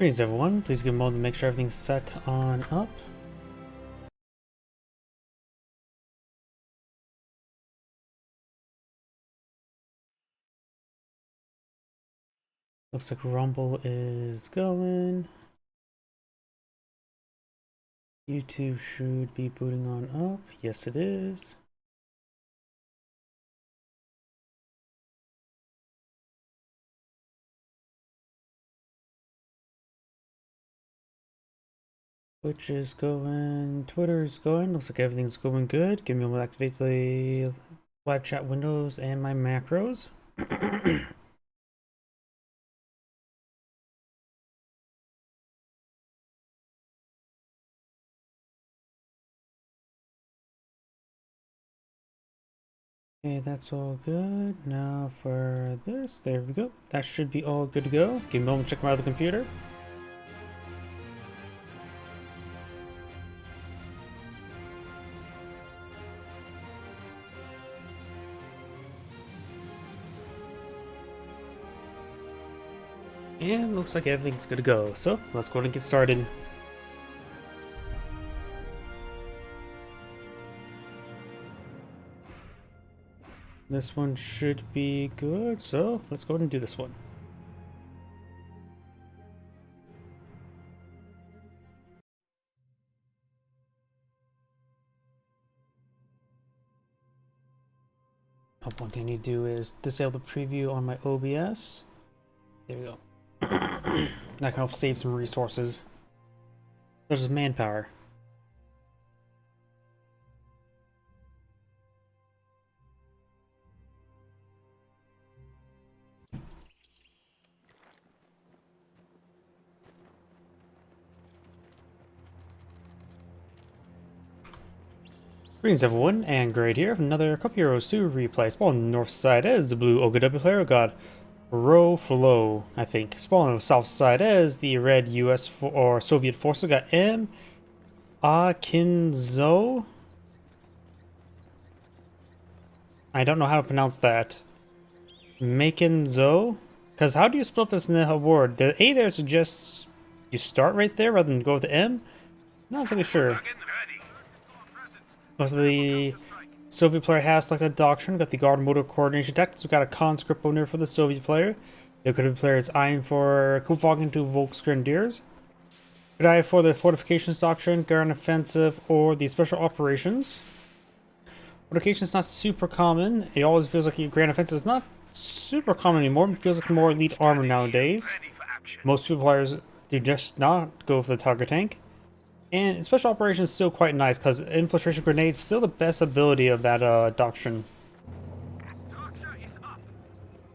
Greetings everyone, please give a moment to make sure everything's set on up. Looks like Rumble is going. YouTube should be booting on up. Yes it is. Twitch is going, Twitter is going. Looks like everything's going good. Give me a moment to activate the live chat windows and my macros. Okay, that's all good. Now for this, there we go. That should be all good to go. Give me a moment to check my other computer. And looks like everything's good to go. So let's go ahead and get started. This one should be good, so let's go ahead and do this one. One thing I need to do is disable the preview on my OBS. There we go. That can help save some resources. There's manpower. Greetings everyone, and Grade here with another couple Heroes 2 replay. Spawn on the north side as the blue OGW player got Row Flow, I think. Spawn on the south side as the red US or Soviet forces got M. Akinzo. I don't know how to pronounce that. Makenzo? Because how do you split this in the word? The A there suggests you start right there rather than go with the M? Not really sure. Most of the Soviet player has selected Doctrine, got the Guard Motor Coordination Tactics, we've got a conscript owner for the Soviet player. The Could player is eyeing for Kupvagen to Volksgrenadiers. Could eye for the Fortifications Doctrine, Guard Offensive, or the Special Operations. Fortification is not super common. It always feels like the Grand Offensive is not super common anymore. It feels like more elite armor nowadays. Most people players do just not go for the target tank. And Special Operations is still quite nice because Infiltration Grenade is still the best ability of that doctrine.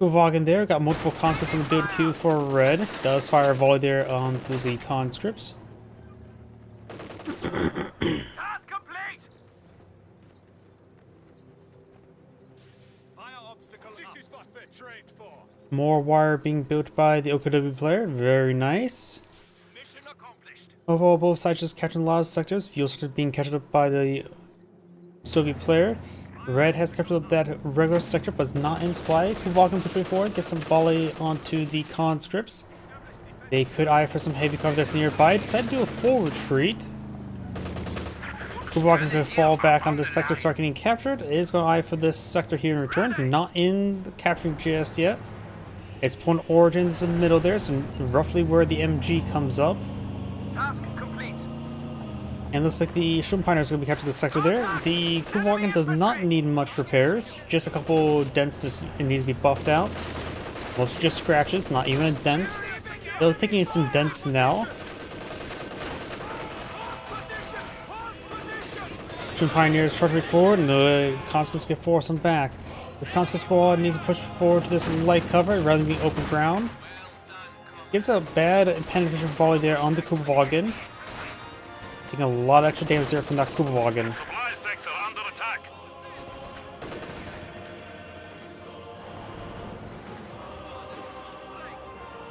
Kupvagen there, got multiple conscripts in the build queue for red. Does fire a volley there onto the conscripts. More wire being built by the OKW player, very nice. Overall, both sides just captured a lot of sectors. Fuel sector being captured up by the Soviet player. Red has captured up that regular sector, but is not in supply. Kupvagen pushing forward, get some volley onto the conscripts. They could eye for some heavy cover that's nearby. Decide to do a full retreat. Kupvagen could fall back on this sector, start getting captured. It is going to eye for this sector here in return. Not in capturing just yet. Its point of origin is in the middle there, so roughly where the MG comes up. Task complete. And looks like the Schumpeiner is going to be captured the sector there. The Kupvagen does not need much repairs. Just a couple dents it needs to be buffed out. Most just scratches, not even a dent. They're taking some dents now. Schumpeiners charging forward and the conscripts get forced them back. This conscript squad needs to push forward to this light cover rather than being open ground. Gets a bad penetration volley there on the Kupvagen. Taking a lot of extra damage there from that Kupvagen.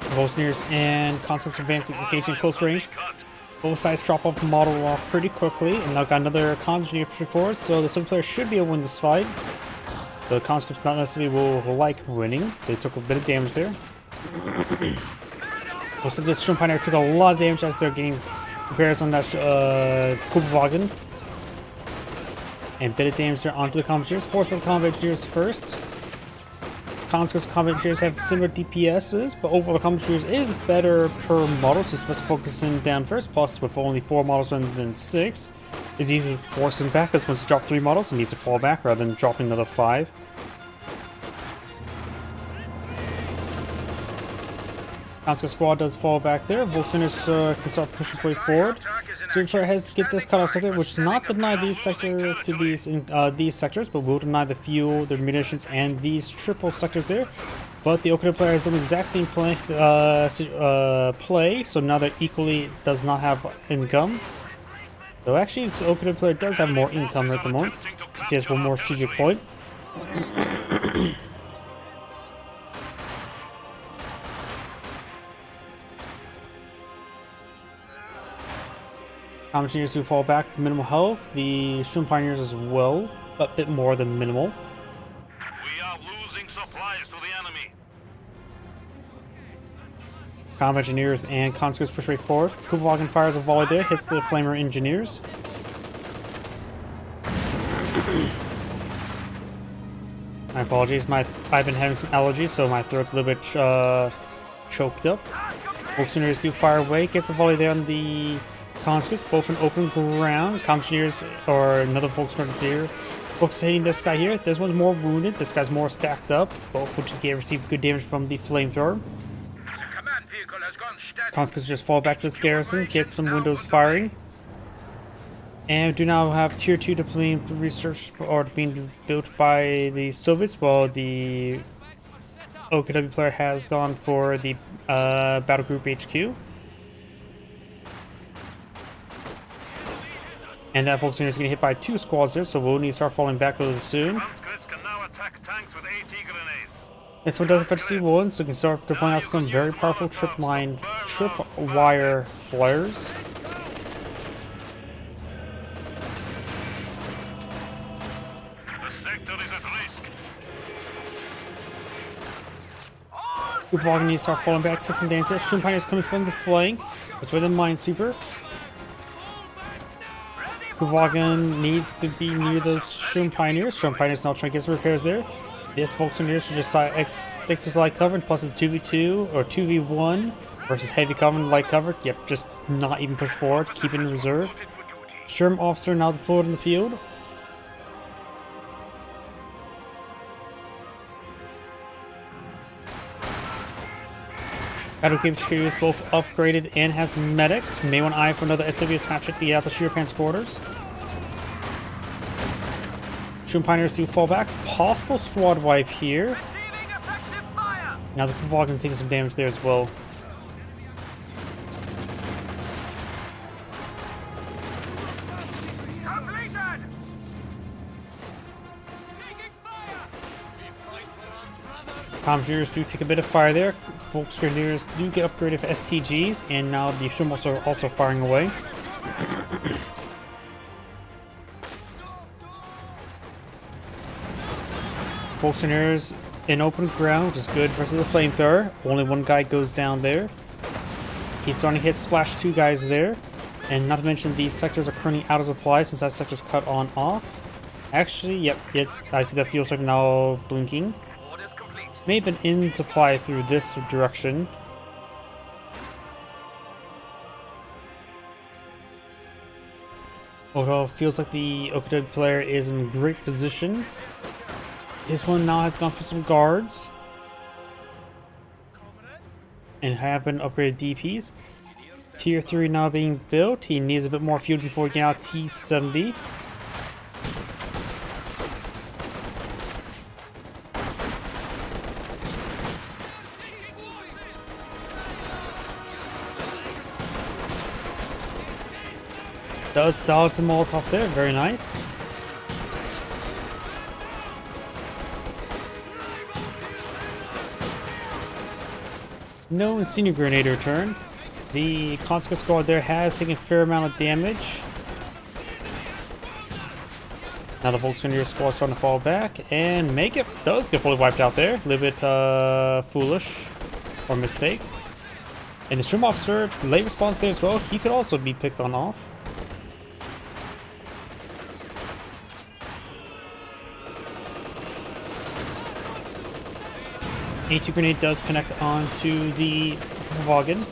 Volsniers and conscripts advancing, engaging close range. Both sides drop off the model off pretty quickly, and now got another conscript pushing forward, so the Soviet player should be able to win this fight. The conscripts not necessarily will like winning. They took a bit of damage there. Looks like this Shrimp Pioneer took a lot of damage as they're getting repairs on that Kubelwagen. And a bit of damage there onto the combat engineers. Forced by the combat engineers first. Conscripts combat engineers have similar DPSs, but overall the combat engineers is better per model, so it's best focusing down first. Plus, with only 4 models rather than 6, it's easy to force him back, because once you drop 3 models, he needs to fall back rather than dropping another 5. Conscript squad does fall back there. Volkswagen can start pushing way forward. So player has to get this cutoff sector, which does not deny these sector to these sectors, but will deny the fuel, the munitions, and these triple sectors there. But the Okada player has done the exact same play, so now that equally does not have income. So actually, the Okada player does have more income at the moment, since he has one more strategic point. Combat engineers do fall back for minimal health. The Shrimp Pioneers as well, but a bit more than minimal. We are losing supplies to the enemy. Combat engineers and conscripts push right forward. Kubelwagen fires a volley there, hits the flamer engineers. My apologies, I've been having some allergies, so my throat's a little bit choked up. Volkswagen do fire away, gets a volley there on the conscripts, both in open ground. Combat engineers or another Volkswagen Volks hitting this guy here. This one's more wounded, this guy's more stacked up. Both would receive good damage from the flamethrower. Conscripts just fall back to this garrison, get some windows firing. And we do now have tier 2 deploying research or being built by the Soviets, while the OKW player has gone for the battle group HQ. And that Volkswagen is getting hit by 2 squads there, so we'll need to start falling back really soon. Conscripts can now attack tanks with AT grenades. This one doesn't fetch C1, so we can start deploying out some very powerful tripwire flares. The sector is at risk. Kubelwagen needs to start falling back, took some damage there. Shrimp Pioneers coming from the flank. That's where the Minesweeper. Kubelwagen needs to be near those Shrimp Pioneers. Shrimp Pioneers now trying to get some repairs there. This Volkswagen should just stick to light cover, plus it's 2v2 or 2v1 versus heavy cover and light cover. Yep, just not even push forward, keep it in reserve. Sherm officer now deployed in the field. Battle Game Security is both upgraded and has medics. May want to eye for another SW snapshot the Sheer Pants quarters. Shrimp Pioneers do fall back. Possible squad wipe here. Now the Kubelwagen taking some damage there as well. Commandeers do take a bit of fire there. Volksgrenadiers do get upgraded for STGs, and now the Shrimps are also firing away. Volksgrenadiers in open ground, which is good versus the flamethrower. Only one guy goes down there. He's starting to hit splash 2 guys there. And not to mention these sectors are currently out of supply since that sector's cut on off. Actually, yep, I see that fuel sector now blinking. May have been in supply through this direction. Overall, feels like the Okada player is in great position. This one now has gone for some guards. And have been upgraded DPs. Tier 3 now being built. He needs a bit more fuel before getting out T-70. Does dodge the Molotov there, very nice. No Incendiary Grenade return. The Conscript squad there has taken a fair amount of damage. Now the Volkswagen squad is starting to fall back, and make it does get fully wiped out there. A little bit foolish or mistake. And the Shroom Officer, late response there as well, he could also be picked on off. A2 grenade does connect onto the Wagon.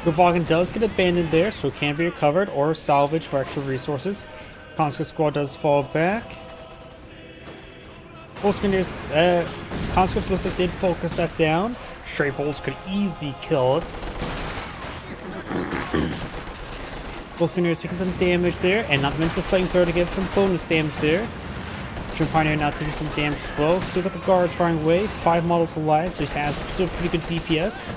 The Wagon does get abandoned there, so it can be recovered or salvaged for extra resources. Conscript Squad does fall back. Conscripts looks like they'd focus that down. Stray bolts could easily kill it. Volksgrenadiers taking some damage there, and not to mention the flamethrower to get some bonus damage there. Sturm Pioneer now taking some damage as well. Still got the guards firing away. It's 5 models alive, so he has still pretty good DPS.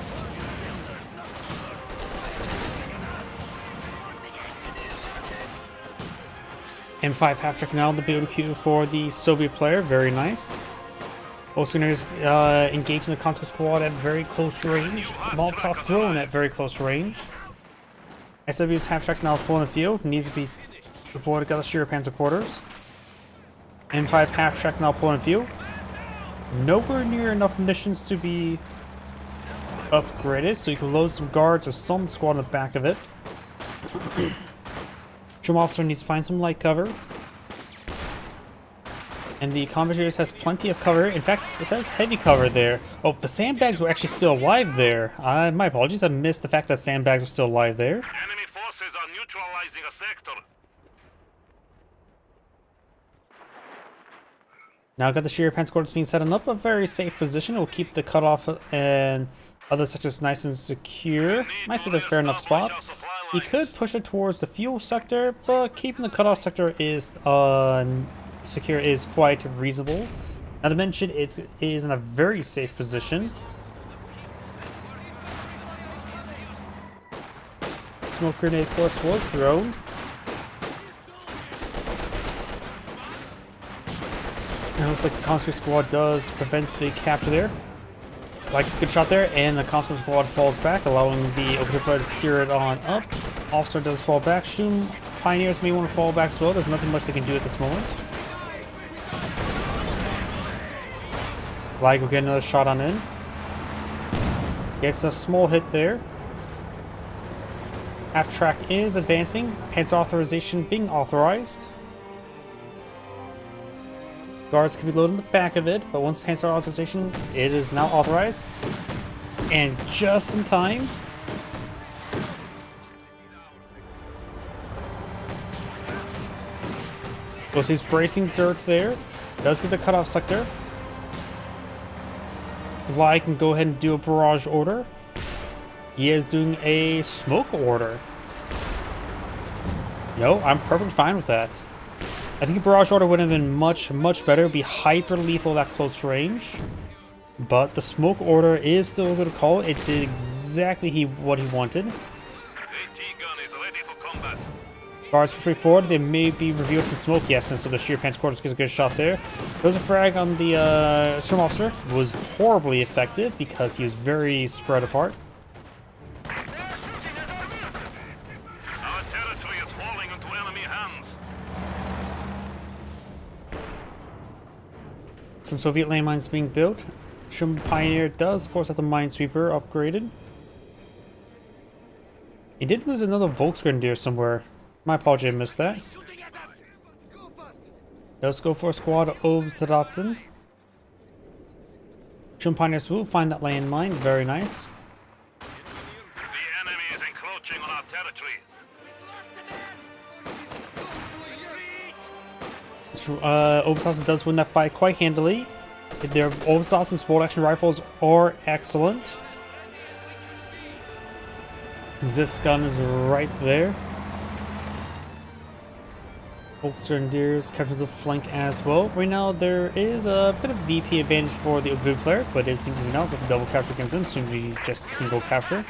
M5 half-track now, the BOQ for the Soviet player, very nice. Volksgrenadiers engaging the Conscript Squad at very close range. Molotov thrown at very close range. SW's half-track now full in the field, needs to be deployed to the Sheer Panzer quarters. M5 half-track now full in the field. Nowhere near enough missions to be upgraded, so you can load some guards or some squad on the back of it. Shroom Officer needs to find some light cover. And the Combat has plenty of cover. In fact, it says heavy cover there. Oh, the sandbags were actually still alive there. My apologies, I missed the fact that sandbags were still alive there. Enemy forces are neutralizing a sector. Now I've got the Sheer Panzer quarters being set up a very safe position. It will keep the cutoff and other sectors nice and secure. Might say that's a fair enough spot. He could push it towards the fuel sector, but keeping the cutoff sector is secure is quite reasonable. Not to mention it is in a very safe position. Smoke grenade, of course, was thrown. And it looks like the Conscript Squad does prevent the capture there. Like it's a good shot there, and the Conscript Squad falls back, allowing the Open player to secure it on up. Officer does fall back. Shroom Pioneers may want to fall back as well. There's nothing much they can do at this moment. Like will get another shot on in. Gets a small hit there. Half track is advancing. Panzer authorization being authorized. Guards can be loaded in the back of it, but once Panzer authorization, it is now authorized. And just in time. So he's bracing dirt there. Does get the cutoff sector. Lai can go ahead and do a barrage order. He is doing a smoke order. No, I'm perfectly fine with that. I think a barrage order would have been much better. It would be hyper lethal at close range. But the smoke order is still a good call. It did exactly what he wanted. AT gun is ready for combat. Guards push forward. They may be revealed from smoke. Yes, and so the Sheer Pants quarters gets a good shot there. There's a frag on the Shroom Officer. It was horribly effective because he was very spread apart. Our territory is falling into enemy hands. Some Soviet landmines being built. Shroom Pioneer does, of course, have the Minesweeper upgraded. He did lose another Volksgrenadier somewhere. My apology, I missed that. Let's go for a squad of Obzadatzen. Shroom Pioneers will find that landmine. Very nice. The enemy is encroaching on our territory. Obzadatzen does win that fight quite handily. Their Obzadatzen sport action rifles are excellent. This gun is right there. Volksgrenadiers capture the flank as well. Right now there is a bit of VP advantage for the Obu player, but it's been even out with the double capture against him, soon to be just single capture.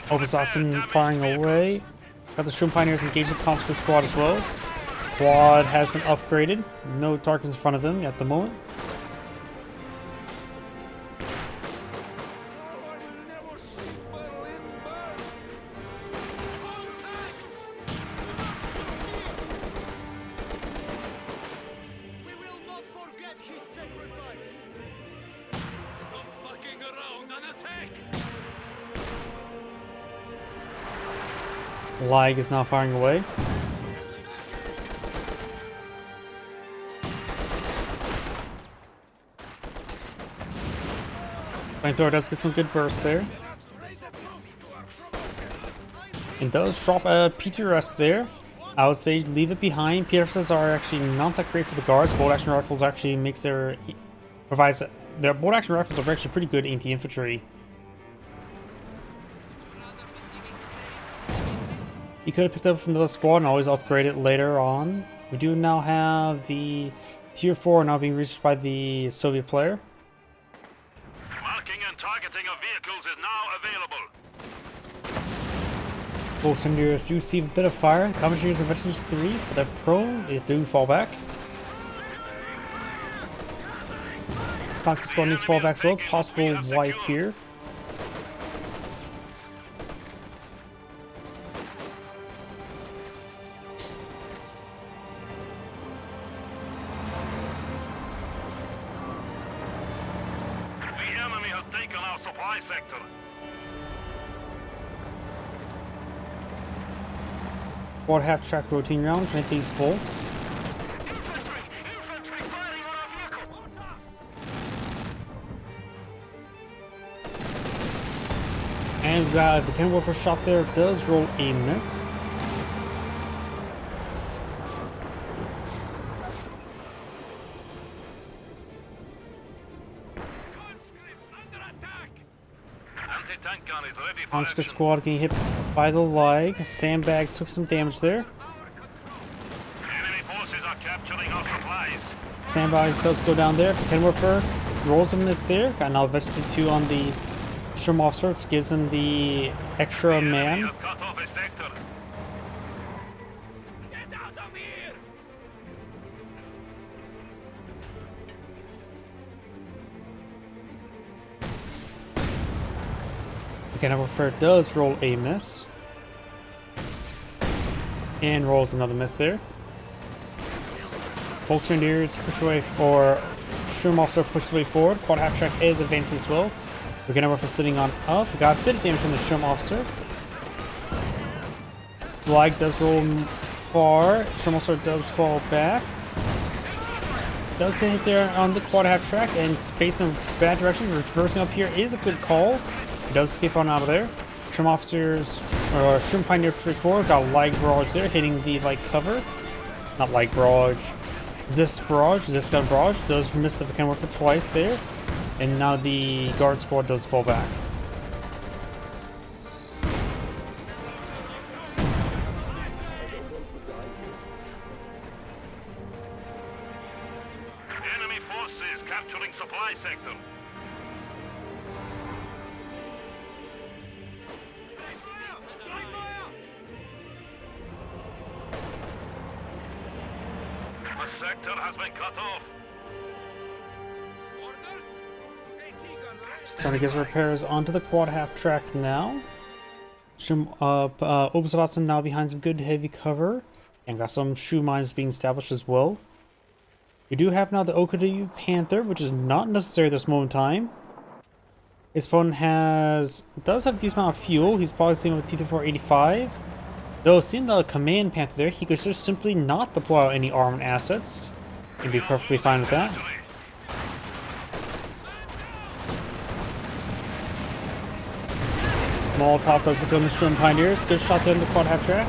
Obzadatzen firing away. Got the Shroom Pioneers engaging the Conscript Squad as well. Quad has been upgraded. No targets in front of him at the moment. Stop fucking around and attack! Lag is now firing away. Flamethrower does get some good bursts there. And does drop a PTRS there. I would say leave it behind. PTRSs are actually not that great for the guards. Bolt action rifles actually provides their bolt action rifles are actually pretty good anti-infantry. You could have picked up from the squad and always upgrade it later on. We do now have the tier 4 now being reached by the Soviet player. Marking and targeting of vehicles is now available. Folks in here do see a bit of fire. Commentators of Veterans 3, but they're prone, they do fall back. Conscript squad needs to fall back as well. Possible wipe here. The enemy has taken our supply sector. Quad half track rotating round, trying to these folks. Infantry! Infantry firing on our vehicle! And the cannon warfare shot there does roll a miss. Anti-tank gun is ready for Conscript action. squad getting hit by the lag. Sandbags took some damage there. Enemy forces are capturing our supplies. Sandbags does go down there. Cannon warfare rolls a miss there. Got another veteran 2 on the Sherm officer, which gives him the extra Enemy man. has cut off a sector. Get out of here! Cannon warfare does roll a miss. And rolls another miss there. Volksgrenadiers push away, or Sherm officer pushes away forward. Quad half track is advancing as well. We're gonna work sitting on up. We got a bit of damage from the Sherm officer. Flag does roll far. Sherm officer does fall back. Does get hit there on the quad half track and facing in bad direction. Reversing up here is a good call. He does escape on out of there. Sherm officers, or Sherm Pioneer push forward. Got a light barrage there, hitting the light cover. Not light barrage. Zis gun barrage does miss the cannon warfare twice there. And now the guard squad does fall back. Enemy forces capturing supply sector. A sector has been cut off. Trying to get his repairs onto the quad half track now. Oberstwatson now behind some good heavy cover. And got some shoe mines being established as well. We do have now the Okadu Panther, which is not necessary at this moment in time. His opponent does have a decent amount of fuel. He's probably seeing with T-3485. Though seeing the Command Panther there, he could just simply not deploy any armament assets. He'd be perfectly fine with that. Molotov does kill the Sherm Pioneers. Good shot there in the quad half track.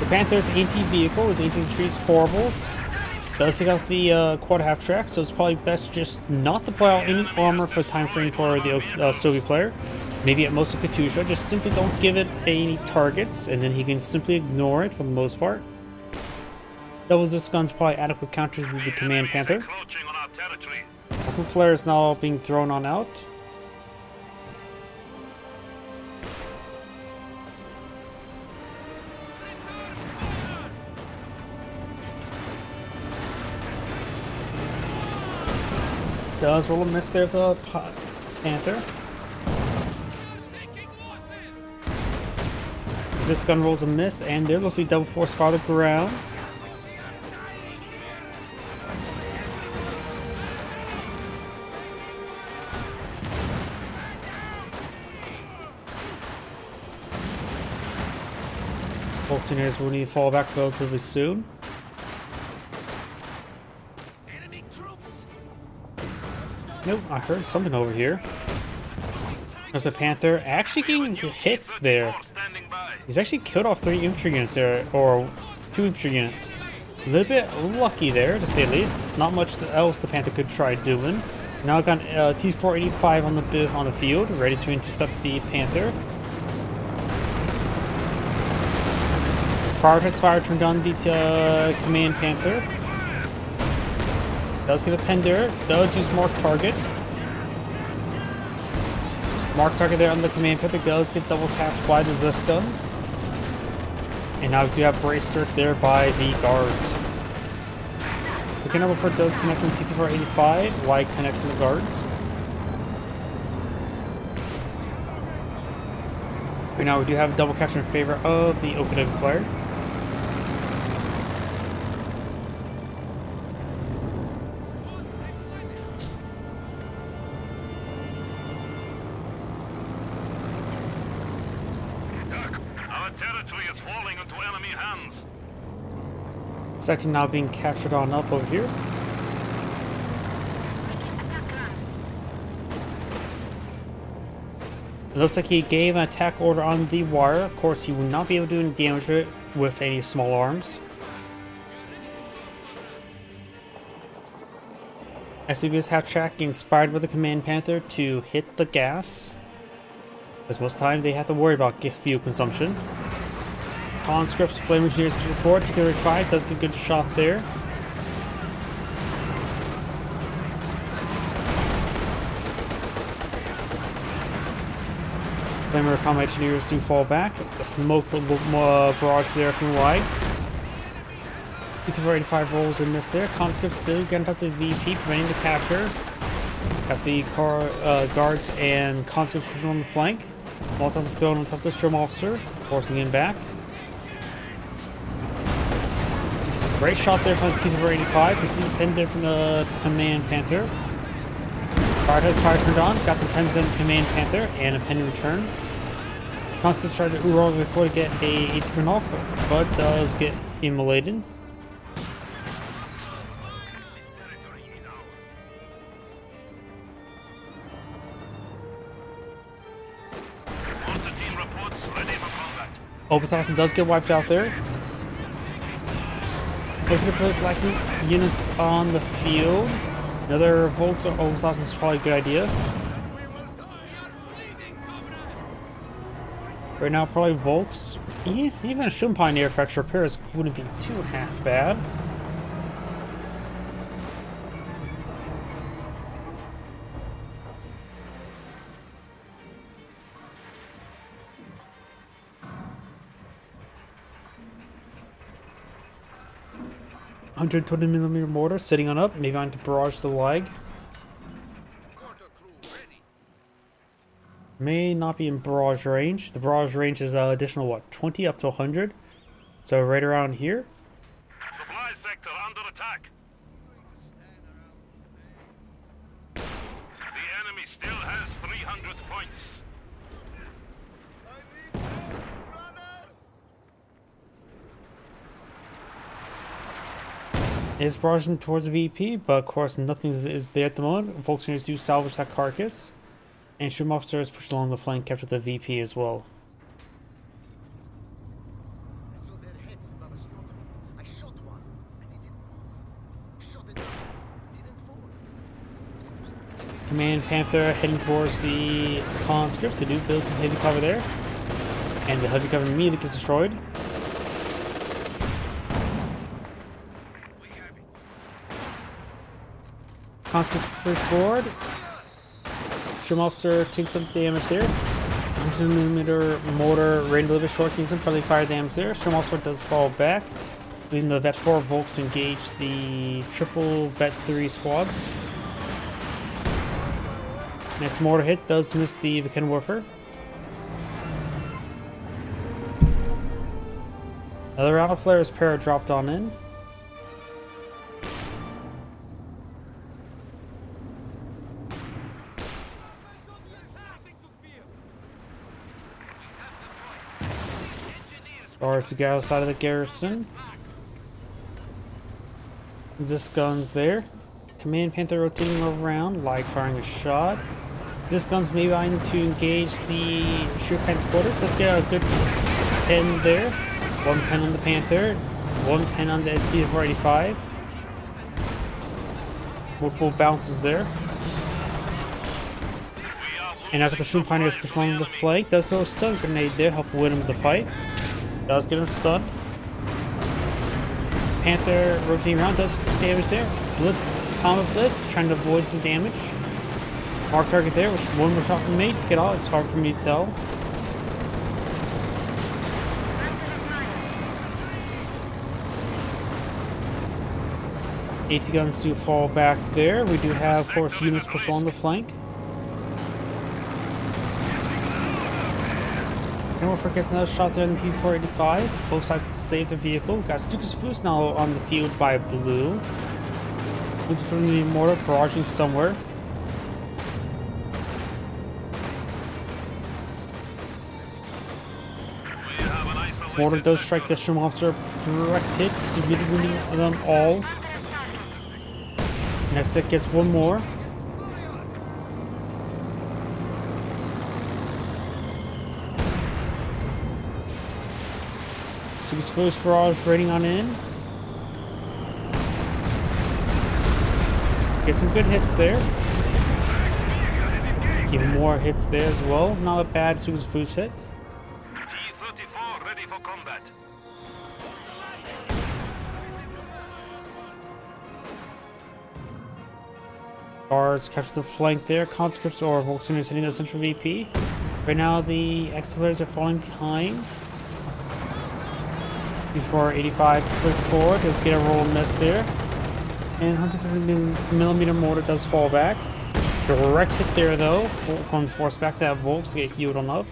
The Panther's anti-vehicle, his anti-infantry is horrible. Does take out the quad half track, so it's probably best just not deploy out any armor for the time frame for the Soviet player. Maybe at most a Katusha, just simply don't give it any targets, and then he can simply ignore it for the most part. Double this gun's probably adequate counter to the Command Panther. Encroaching on our territory. Some flares now being thrown on out. Does roll a miss there for the Panther. This gun rolls a miss, and there we'll see double force fire to the ground. Volkswageners will need to fall back relatively soon. Nope, I heard something over here. There's a Panther actually getting hits there. He's actually killed off 3 infantry units there, or 2 infantry units. A little bit lucky there, to say the least. Not much else the Panther could try doing. Now I've got T-485 on the field, ready to intercept the Panther. Prioritized fire turned on the command Panther. Does get a pen there. Does use mark target. Mark target there on the command Panther. Does get double tapped by the Zest guns. And now we do have brace strike there by the guards. Okay, number 4 does connect on T-485. Y connects on the guards. Right now we do have a double capture in favor of the Okinawa player. Section now being captured on up over here. It looks like he gave an attack order on the wire. Of course, he will not be able to do any damage to it with any small arms. SCVs have track inspired by the command Panther to hit the gas, as most of the time they have to worry about fuel consumption. Conscripts, Flame Engineers before, T-35 does get a good shot there. Flamer Combat Engineers do fall back. The smoke barrage there from wide. T-85 rolls and miss there. Conscripts do get up to VP, preventing the capture. Got the guards and conscripts pushing on the flank. Molotov is thrown on top of the Sturm Officer, forcing him back. Great shot there from the T-85. We see the pen there from the command Panther. Guard has fire turned on. Got some pens in command Panther and a pen in return. Conscripts tried to roll before to get a turn off, but does get immolated. Open Assassin does get wiped out there. Looking to place lacking units on the field. Another Volks or Open Assassin is probably a good idea. Right now, probably Volks. Even a Shun Pioneer for extra repairs wouldn't be too half bad. $120mm mortar sitting on up, maybe on to barrage the lag. May not be in barrage range. The barrage range is additional, what, 20 up to 100? So right around here. Supply sector under attack. The enemy still has 300 points. Is barraging towards the VP, but of course nothing is there at the moment. Volkswageners do salvage that carcass. And Sturm Officer is pushed along the flank, captured the VP as well. I saw their heads above a storm. I shot one, and he didn't move. Shot another, didn't fall. Command Panther heading towards the conscripts. They do build some heavy cover there. And the heavy cover immediately gets destroyed. Conscripts push forward. Sturm Officer takes some damage there. 100mm mortar rain a little bit short, getting some friendly fire damage there. Sturm Officer does fall back, leaving the Vet 4 Volks to engage the triple Vet 3 squads. Next mortar hit does miss the Wickenwerfer. Another round of flares pair dropped on in. Guards to get outside of the garrison. This gun's there. Command Panther rotating around, like firing a shot. This gun's maybe going to engage the Shoot Pant's quarters. Let's get a good pen there. One pen on the Panther, one pen on the T-485. Multiple bounces there. And after the Shoot Pioneers push along the flank, does throw a stun grenade there, help win him the fight. Does get him stunned. Panther rotating around, does some damage there. Blitz, combat blitz, trying to avoid some damage. Mark target there, which one more shot from me to get out. It's hard for me to tell. AT guns do fall back there. We do have, of course, units push along the flank. No more gets another shot there in the T-485. Both sides can save the vehicle. Got Stukas now on the field by blue. Looks for the mortar barraging somewhere. Mortar does strike the Sherman officer. Direct hits, severely wounding them all. Next hit gets one more. Stukas barrage raiding on in. Get some good hits there. Even more hits there as well. Not a bad Stukas hit. T-34 ready for combat. Guards capture the flank there. Conscripts or Volkswagen hitting the central VP. Right now the accelerators are falling behind. Before 85 click forward, does get a roll and miss there. And 150mm mortar does fall back. Direct hit there though. Going force back that Volks to get healed on up.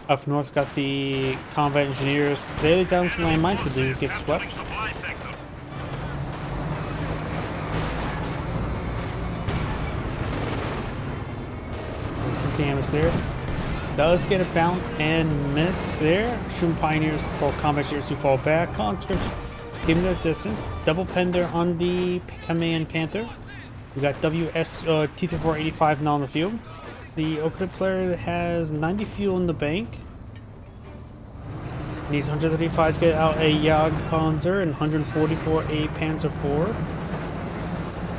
Up north, got the combat engineers. They lay down some landmines, but they get swept. There's some damage there. Does get a bounce and miss there. Shooting Pioneers or combat engineers who fall back. Conscripts giving their distance. Double pen there on the Command Panther. We got T-485 now on the field. The Okuda player has 90 fuel in the bank. Needs 135 to get out a Jagdpanzer and 140 for a Panzer IV.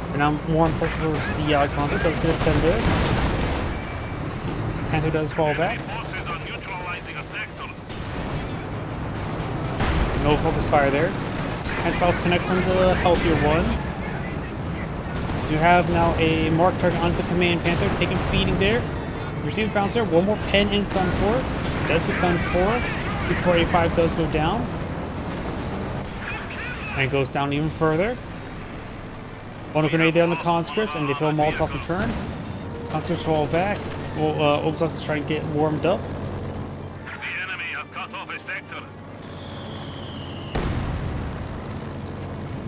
And now more important for the Jagdpanzer. Does get a pen there. Panther does fall back. No focus fire there. Panzer connects on the healthier one. You have now a marked target onto the Command Panther, taking beating there. Receive a bounce there. One more pen in stun for. Does get done for. Before 85 does go down. And goes down even further. One grenade there on the conscripts, and they throw a Molotov in turn. Conscripts fall back. Oblast is trying to get warmed up. The enemy has cut off a sector.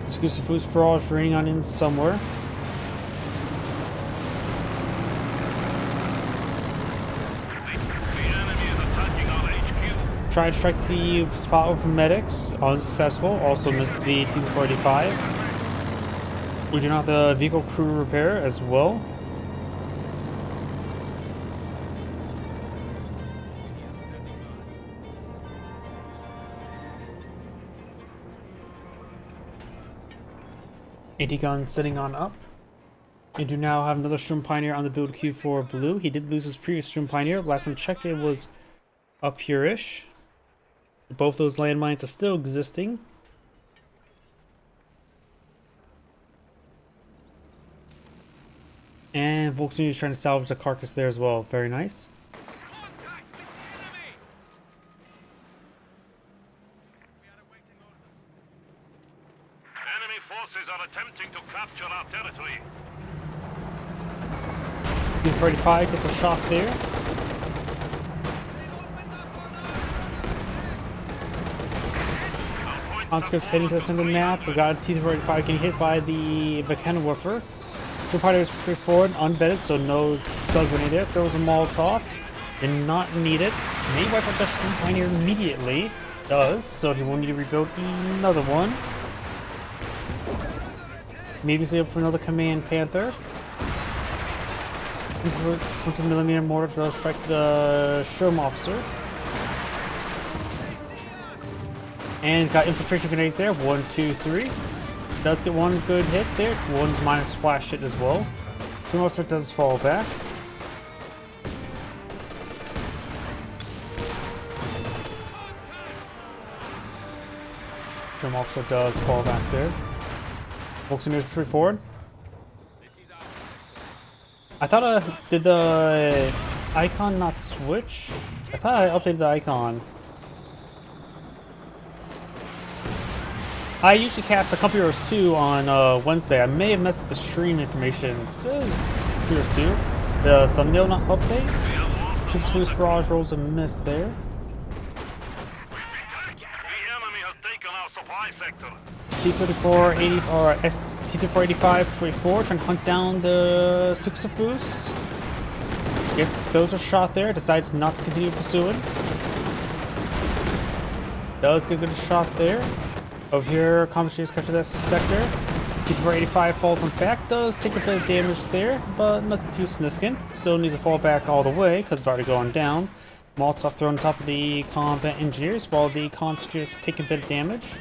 Exclusive barrage raining on in somewhere. Try to strike the spot with medics, unsuccessful. Also missed the T-485. We do not have the vehicle crew repair as well. AT gun sitting on up. We do now have another Strum Pioneer on the build queue for blue. He did lose his previous Strum Pioneer. Last time checked, it was up here-ish. Both those landmines are still existing. And Volkswagen is trying to salvage the carcass there as well. Very nice. Enemy forces are attempting to capture our territory. T-35 gets a shot there. Conscripts heading to the center of the map. We got T-45 getting hit by the Vulcanwurfer. Troop fighters retreat forward, unvetted, so no stun grenade there. Throws a Molotov. Did not need it. May wipe out the Stream Pioneer immediately. Does, so he will need to rebuild another one. Maybe save up for another Command Panther. 20mm mortar to strike the Sherm officer. And got infiltration grenades there. 1, 2, 3. Does get one good hit there. One minus splash hit as well. Sherm officer does fall back. Sherm officer does fall back there. Volkswagen retreat forward. I thought did the icon not switch? I thought I updated the icon. I usually cast a Company Heroes 2 on Wednesday. I may have messed up the stream information. It says Company Heroes 2. The thumbnail not update. 6 boost barrage rolls a miss there. The enemy has taken our supply sector. T-34 80 or T-34 85 24 trying to hunt down the Suxafus. Gets those are shot there. Decides not to continue pursuing. Does get a good shot there. Over here, Commissars capture that sector. T-34 85 falls on back. Does take a bit of damage there, but nothing too significant. Still needs to fall back all the way because it's already going down. Molotov thrown on top of the combat engineers while the conscripts take a bit of damage.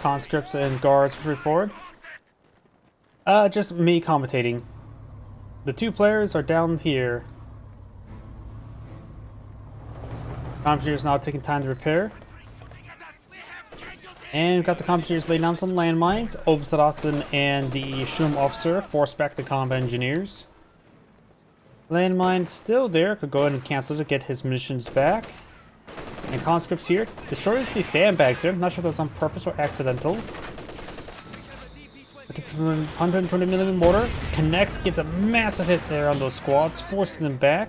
Conscripts and guards retreat forward. Just me commentating. The two players are down here. Commandeers now taking time to repair. And we've got the Commandeers laying down some landmines. Obsadotson and the Shum officer force back the combat engineers. Landmine still there. Could go ahead and cancel to get his munitions back. And conscripts here destroys the sandbags here. Not sure if that's on purpose or accidental. 120mm mortar connects, gets a massive hit there on those squads, forcing them back.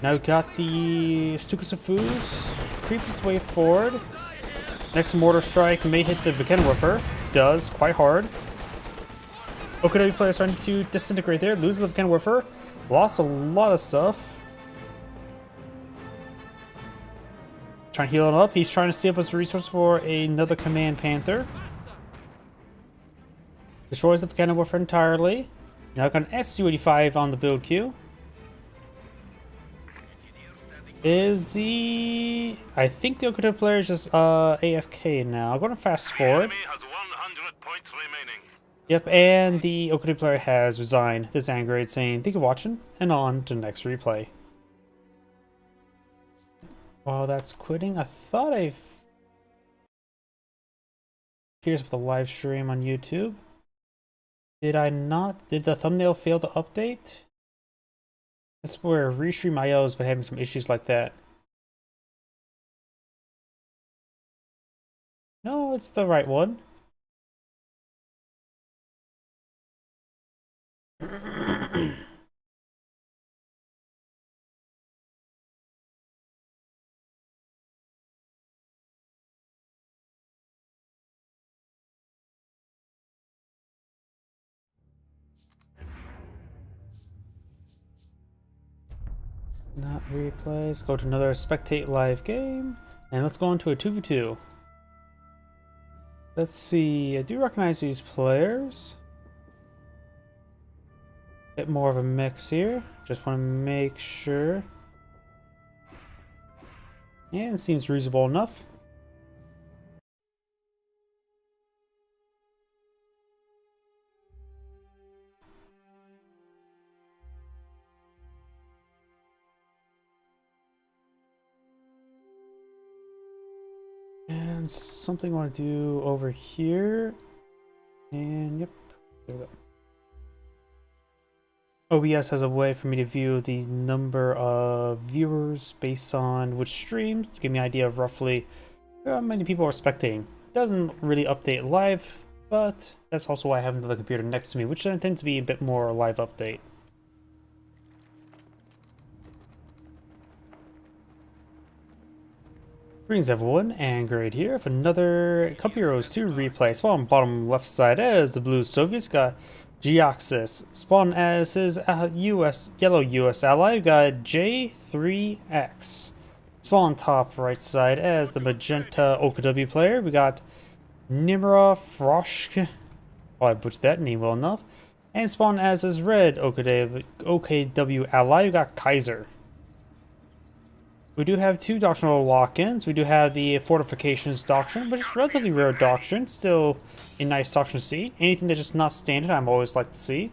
Now we've got the Stukasafus creep its way forward. Next mortar strike may hit the Vulcanwurfer. Does quite hard. OKW player starting to disintegrate there. Loses the Vulcanwurfer. Lost a lot of stuff. Trying to heal him up. He's trying to save up his resource for another Command Panther. Destroys the Vulcanwurfer entirely. Now got an SU-85 on the build queue. Is he... I think the OKW player is just AFK now. I'm going to fast forward. Enemy has 100 points remaining. Yep, and the OKW player has resigned this Angrade saying, thank you for watching, and on to the next replay. While that's quitting, I thought Here's with the live stream on YouTube. Did I not? Did the thumbnail fail to update? That's where Restream IO has been having some issues like that. No, it's the right one. Not replays. Go to another spectate live game. And let's go into a 2v2. Let's see. I do recognize these players. Bit more of a mix here. Just want to make sure. And it seems reasonable enough. And something I want to do over here. And yep, there we go. OBS has a way for me to view the number of viewers based on which streams to give me an idea of roughly how many people are spectating. Doesn't really update live, but that's also why I have another computer next to me, which tends to be a bit more live update. Greetings everyone, and Great here with another couple heroes to replay. Spawn on bottom left side as the blue Soviets got Geoxis. Spawn as his yellow US ally, we got J3X. Spawn on top right side as the magenta OKW player, we got Nimra Froshk. Oh, I butchered that name well enough. And spawn as his red OKW ally, we got Kaiser. We do have two doctrinal lock-ins. We do have the Fortifications Doctrine, which is relatively rare doctrine. Still a nice doctrine to see. Anything that's just not standard, I'm always like to see.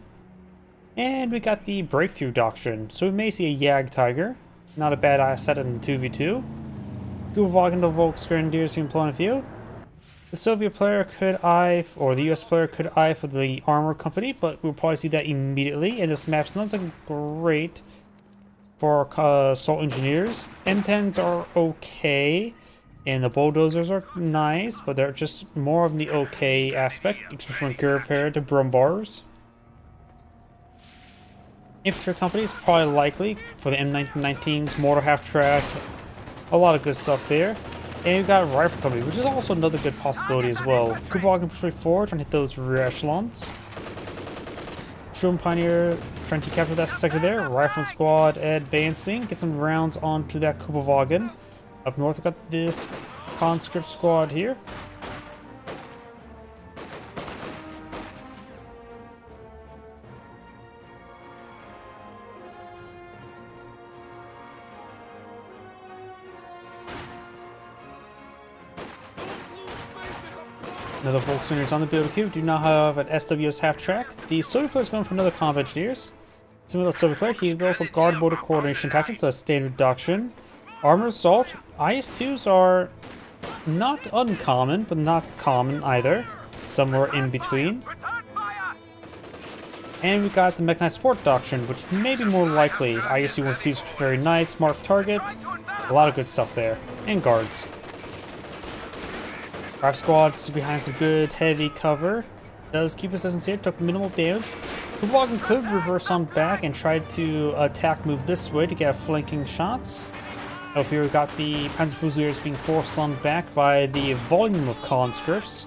And we got the Breakthrough Doctrine. So we may see a Yag Tiger. Not a bad asset in 2v2. Gulvagen the Volksgrenadiers being blown a few. The Soviet player could eye, or the US player could eye for the Armor Company, but we'll probably see that immediately. And this map's not like great for assault engineers. M10s are okay, and the bulldozers are nice, but they're just more of the okay aspect, especially when compared to Brumbars. Infantry company is probably likely for the M19s, mortar half track, a lot of good stuff there. And we've got rifle company, which is also another good possibility as well. Kubal can push way forward, trying to hit those rear echelons. Shroom Pioneer trying to capture that sector there. Rifle squad advancing. Get some rounds onto that Kubelwagen. Up north, we've got this conscript squad here. Another Volkswagen on the build cube. Do not have an SWS half track. The Soviet player is going for another combat engineers. Similar to the Soviet player, he can go for guard motor coordination tactics, a standard doctrine. Armor assault. IS-2s are not uncommon, but not common either. Somewhere in between. And we got the mechanized support doctrine, which may be more likely. IS-2 is very nice, mark target. A lot of good stuff there. And guards. Rifle squad is behind some good heavy cover. Does keep us sincere, took minimal damage. Kubwagen could reverse on back and try to attack move this way to get flanking shots. Over here we've got the Panzer Fusiliers being forced on back by the volume of conscripts.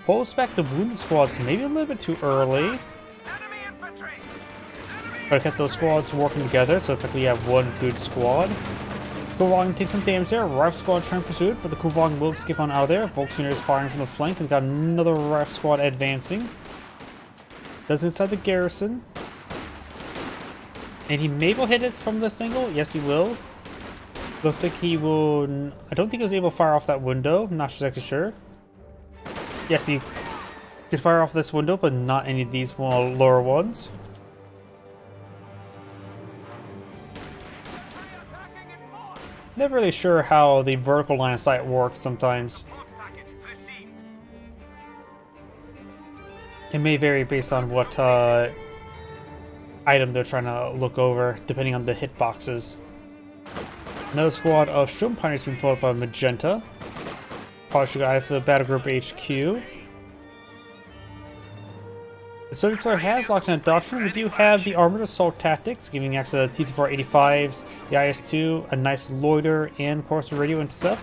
Pulls back the wounded squads maybe a little bit too early. But kept those squads working together, so effectively you have one good squad. Kubwagen takes some damage there. Rifle squad trying to pursue it, but the Kubwagen will skip on out of there. Volkswagen is firing from the flank, and got another rifle squad advancing. Does inside the garrison. And he may will hit it from the single. Yes, he will. Looks like he will. I don't think he was able to fire off that window. I'm not exactly sure. Yes, he could fire off this window, but not any of these lower ones. Never really sure how the vertical line of sight works sometimes. It may vary based on what item they're trying to look over, depending on the hitboxes. Another squad of Shroom Pioneers being pulled up by Magenta. Probably should go for the Battle Group HQ. The Soviet player has locked in a doctrine. We do have the armored assault tactics, giving access to T-3485s, the IS-2, a nice loiter, and of course the radio intercept.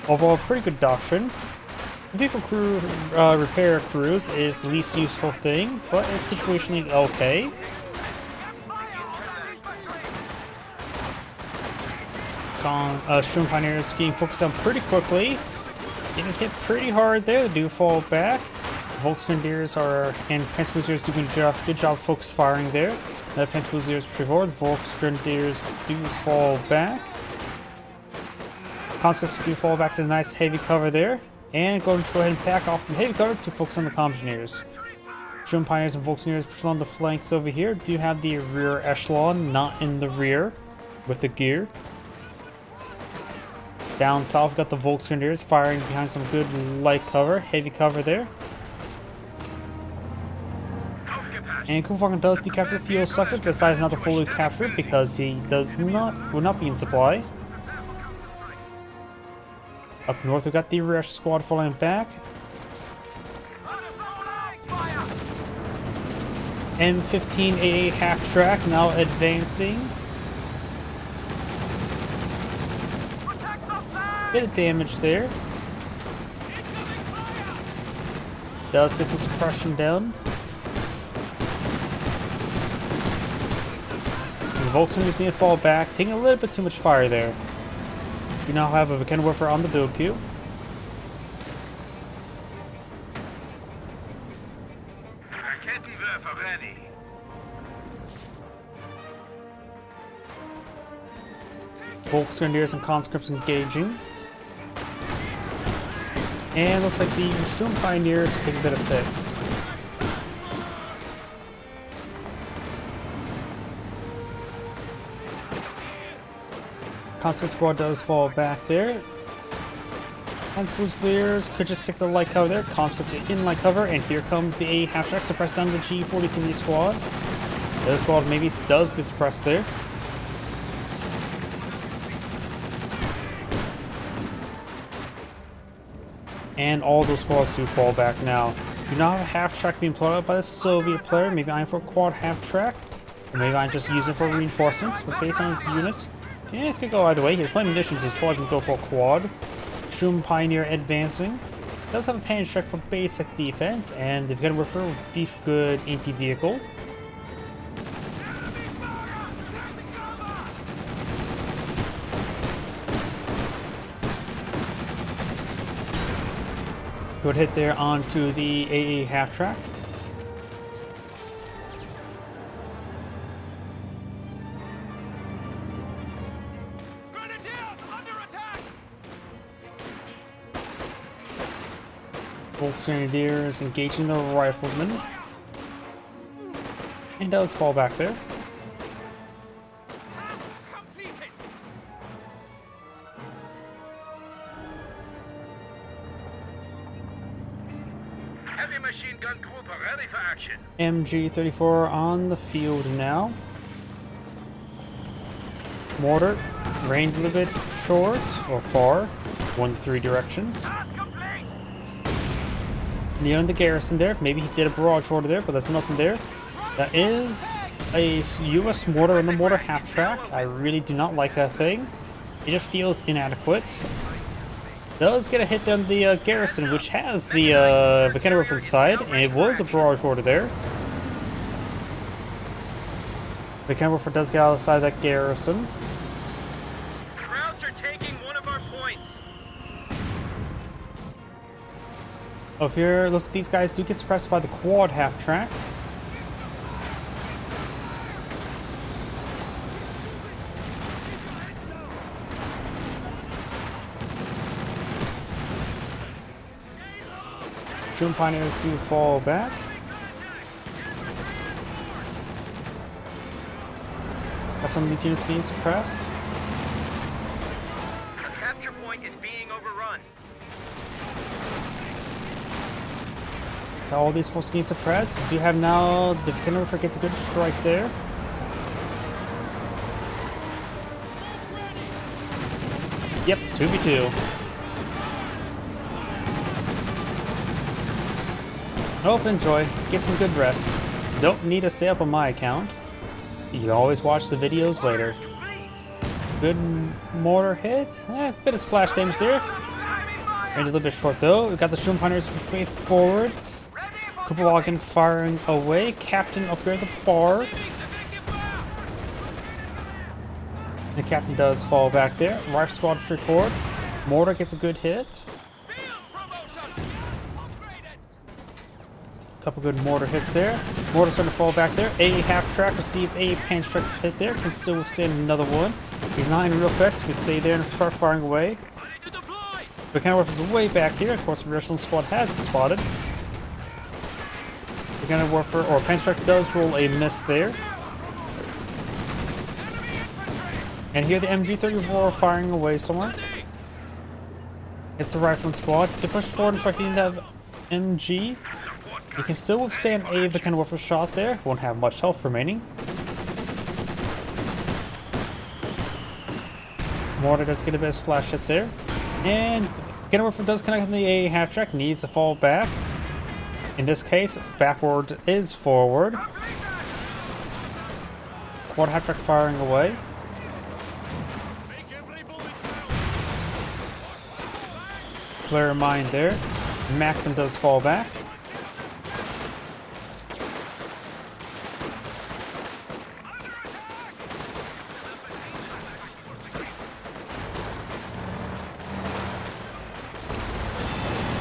Overall, a pretty good doctrine. The vehicle crew repair crews is the least useful thing, but it's situationally okay. Shroom Pioneers being focused on pretty quickly. Getting hit pretty hard there. They do fall back. Volksgrenadiers and Panzer Fusiliers do a good job focus firing there. The Panzer Fusiliers push forward. Volksgrenadiers do fall back. Conscripts do fall back to the nice heavy cover there. And going to go ahead and pack off the heavy cover to focus on the comm engineers. Shroom Pioneers and Volksgrenadiers push on the flanks over here. Do have the rear echelon, not in the rear with the gear. Down south, we've got the Volksgrenadiers firing behind some good light cover, heavy cover there. And Kubwagen does decapture fuel sucker, but decides not to fully capture it because he will not be in supply. Up north, we've got the rear squad falling back. M15A8 half track now advancing. Bit of damage there. Does get some suppression down. The Volkswagen just need to fall back, taking a little bit too much fire there. We now have a Weekend Warfare on the build queue. Raketenwerfer ready. Volksgrenadiers and conscripts engaging. And looks like the Sturm Pioneers are taking a bit of fits. Conscript squad does fall back there. Conscript Fusiliers could just stick the light cover there. Conscripts in light cover, and here comes the A half-track suppressed down the G43 squad. The other squad maybe does get suppressed there. And all those squads do fall back now. You now have a half-track being plotted out by the Soviet player. Maybe I'm for a quad half-track. Or maybe I'm just using it for reinforcements. But based on his units, yeah, it could go either way. He has plenty of munitions, he's probably going to go for a quad. Shroom Pioneer advancing. Does have a panic strike for basic defense, and they've got to refer with deep good anti-vehicle. Good hit there onto the AA half track. Volksgrenadiers engaging the riflemen. And does fall back there. Heavy machine gun group are ready for action. MG34 on the field now. Mortar, range a little bit short or far, 1 to 3 directions. Near the garrison there. Maybe he did a barrage order there, but there's nothing there. That is a US mortar in the mortar half track. I really do not like that thing. It just feels inadequate. Does get a hit on the garrison, which has the Weekend Warfare inside, and it was a barrage order there. Weekend Warfare does get outside that garrison. Krauts are taking one of our points. Up here, looks like these guys do get suppressed by the quad half track. June Pioneers do fall back. Got some of these units being suppressed. The capture point is being overrun. Got all these forces being suppressed. We do have now the Weekend Warfare gets a good strike there. Yep, 2v2. Hope enjoy. Get some good rest. Don't need to stay up on my account. You can always watch the videos later. Good mortar hit. Bit of splash damage there. Range a little bit short though. We've got the Shroom Hunters way forward. Kupalagan firing away. Captain up here at the bar. The captain does fall back there. Rifle squad straight forward. Mortar gets a good hit. Couple good mortar hits there. Mortar starting to fall back there. A half track received a pan strike hit there. Can still withstand another one. He's not in real effects. So he can stay there and start firing away. The Weekend Warfare is way back here. Of course, the original squad has it spotted. The Weekend Warfare or pan strike does roll a miss there. And here the MG34 firing away somewhere. It's the rifleman squad. They push forward and strike the MG. You can still withstand a Weekend Warfare shot there. Won't have much health remaining. Mortar does get a bit of splash hit there. And Weekend Warfare does connect on the A half track. Needs to fall back. In this case, backward is forward. Quad half track firing away. player mine there. Maxim does fall back.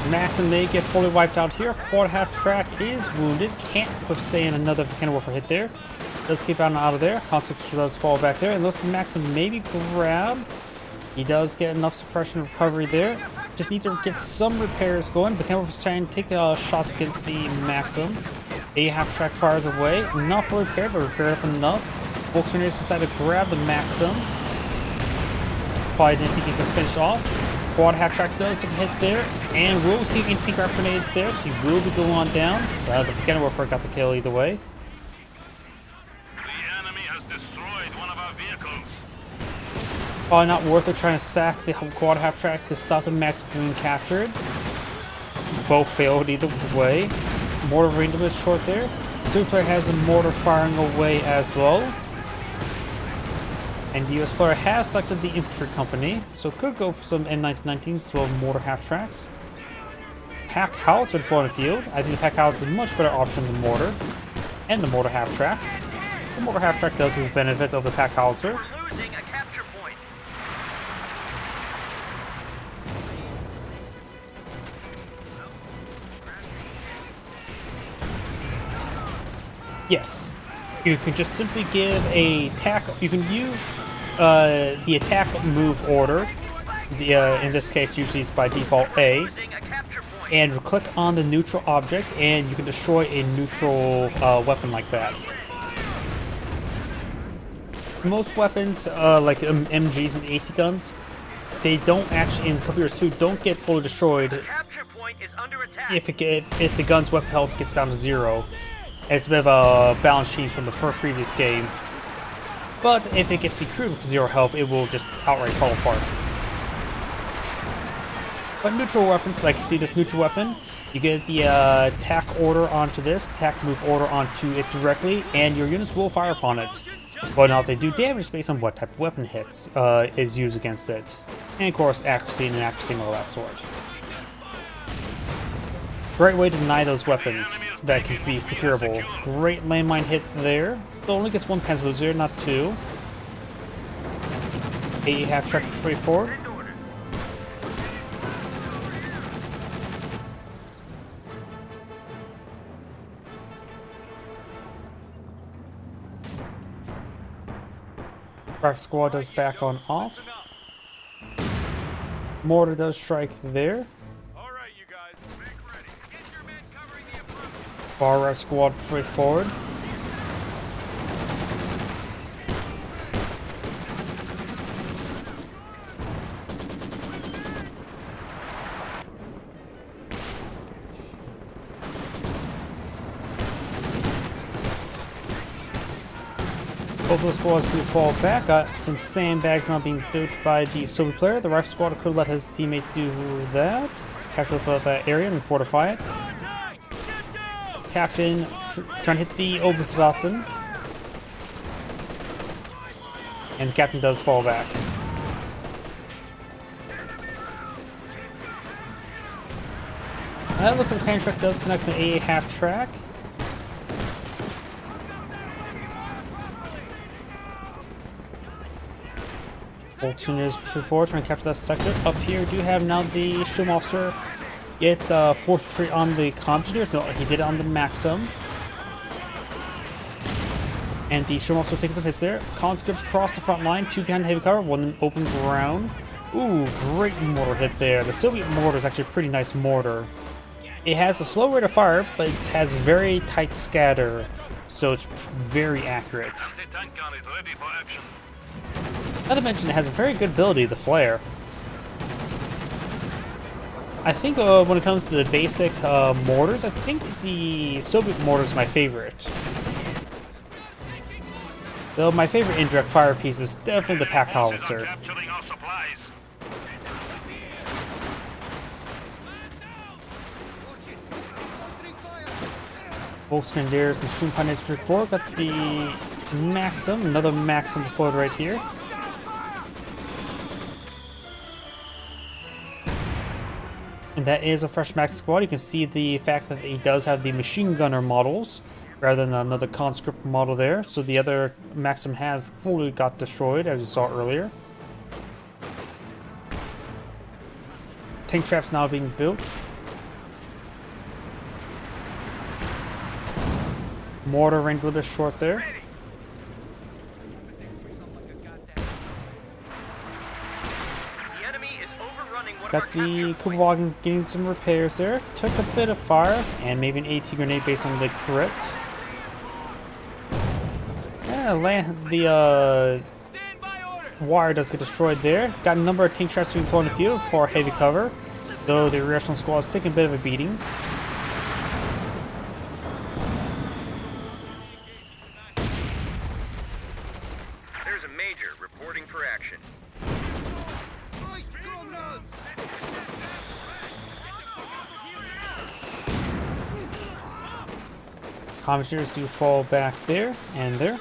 Maxim may get fully wiped out here. Quad half track is wounded. Can't withstand another cannon warfare hit there. Does keep out of there. Conscript does fall back there. And looks like Maxim maybe grab. He does get enough suppression and recovery there. Just needs to get some repairs going. The cannon warfare trying to take shots against the Maxim. A half track fires away. Not fully repaired, but repaired up enough. Volkswagen decided to grab the Maxim. Probably didn't think he could finish off. Quad half track does take a hit there, and we'll see anti-craft grenades there, so he will be going on down. The cannon warfare got the kill either way. The enemy has destroyed one of our vehicles. Probably not worth it trying to sack the quad half track to stop the Max from being captured. Both failed either way. Mortar range is short there. Two player has a mortar firing away as well. And the US player has selected the infantry company, so could go for some M1919s as well as mortar half tracks. Pack howitzer deployed on the field. I think the pack howitzer is a much better option than the mortar and the mortar half track. The mortar half track does his benefits of the pack howitzer. We're losing a capture point. Yes, you can just simply give a attack. You can use the attack move order. In this case, usually it's by default A. Losing a capture point. And click on the neutral object, and you can destroy a neutral weapon like that. Most weapons, like MGs and AT guns, they don't actually, in Computers 2, don't get fully destroyed Capture point is under attack. if the gun's weapon health gets down to 0. It's a bit of a balance change from the previous game. But if it gets decrewed with 0 health, it will just outright fall apart. But neutral weapons, like you see this neutral weapon, you get the attack order onto this, attack move order onto it directly, and your units will fire upon it. Whether or not they do damage based on what type of weapon hits is used against it. And of course, accuracy and inaccuracy and all that sort. Great way to deny those weapons that can be securable. Great landmine hit there. It only gets 1 panzer loser, not 2. A half track straight forward. Craft squad does back on off. Mortar does strike there. All right, you guys, make ready. Get your men covering the approach. Far right squad straight forward. Both of the squads who fall back got some sandbags not being built by the Soviet player. The rifle squad could let his teammate do that. Capture that area and fortify it. Captain trying to hit the Oberstwaffen. And the captain does fall back. That looks like the pan truck does connect the AA half track. Volkswagen is pushing forward, trying to capture that sector. Up here, we do have now the Sturm Officer. It's a force retreat on the Compters. No, he did it on the Maxim. And the Sturm Officer takes some hits there. Conscripts cross the front line, 2 behind heavy cover, 1 in open ground. Ooh, great mortar hit there. The Soviet mortar is actually a pretty nice mortar. It has a slow rate of fire, but it has very tight scatter, so it's very accurate. Anti-tank gun is ready for action. Not to mention, it has a very good ability, the flare. I think when it comes to the basic mortars, I think the Soviet mortar is my favorite. Though my favorite indirect fire piece is definitely the pack howitzer. Capturing our supplies. Watch it! Opening fire! Volksgrenadiers and Sturmpaniers before. Got the Maxim, another Maxim deployed right here. that is a fresh Maxim squad. You can see the fact that he does have the machine gunner models rather than another conscript model there. So the other Maxim has fully got destroyed, as you saw earlier. Tank traps now being built. Mortar range a little bit short there. The enemy is overrunning one of Got our the capture points. Kubelwagen getting some repairs there. Took a bit of fire and maybe an AT grenade based on the crit. Yeah, the wire does get destroyed there. Got a number of tank traps being thrown in the field for heavy cover, though the rear echelon squad is taking a bit of a beating. There's a major reporting for action. Right, comrades! Commissioners do fall back there and there.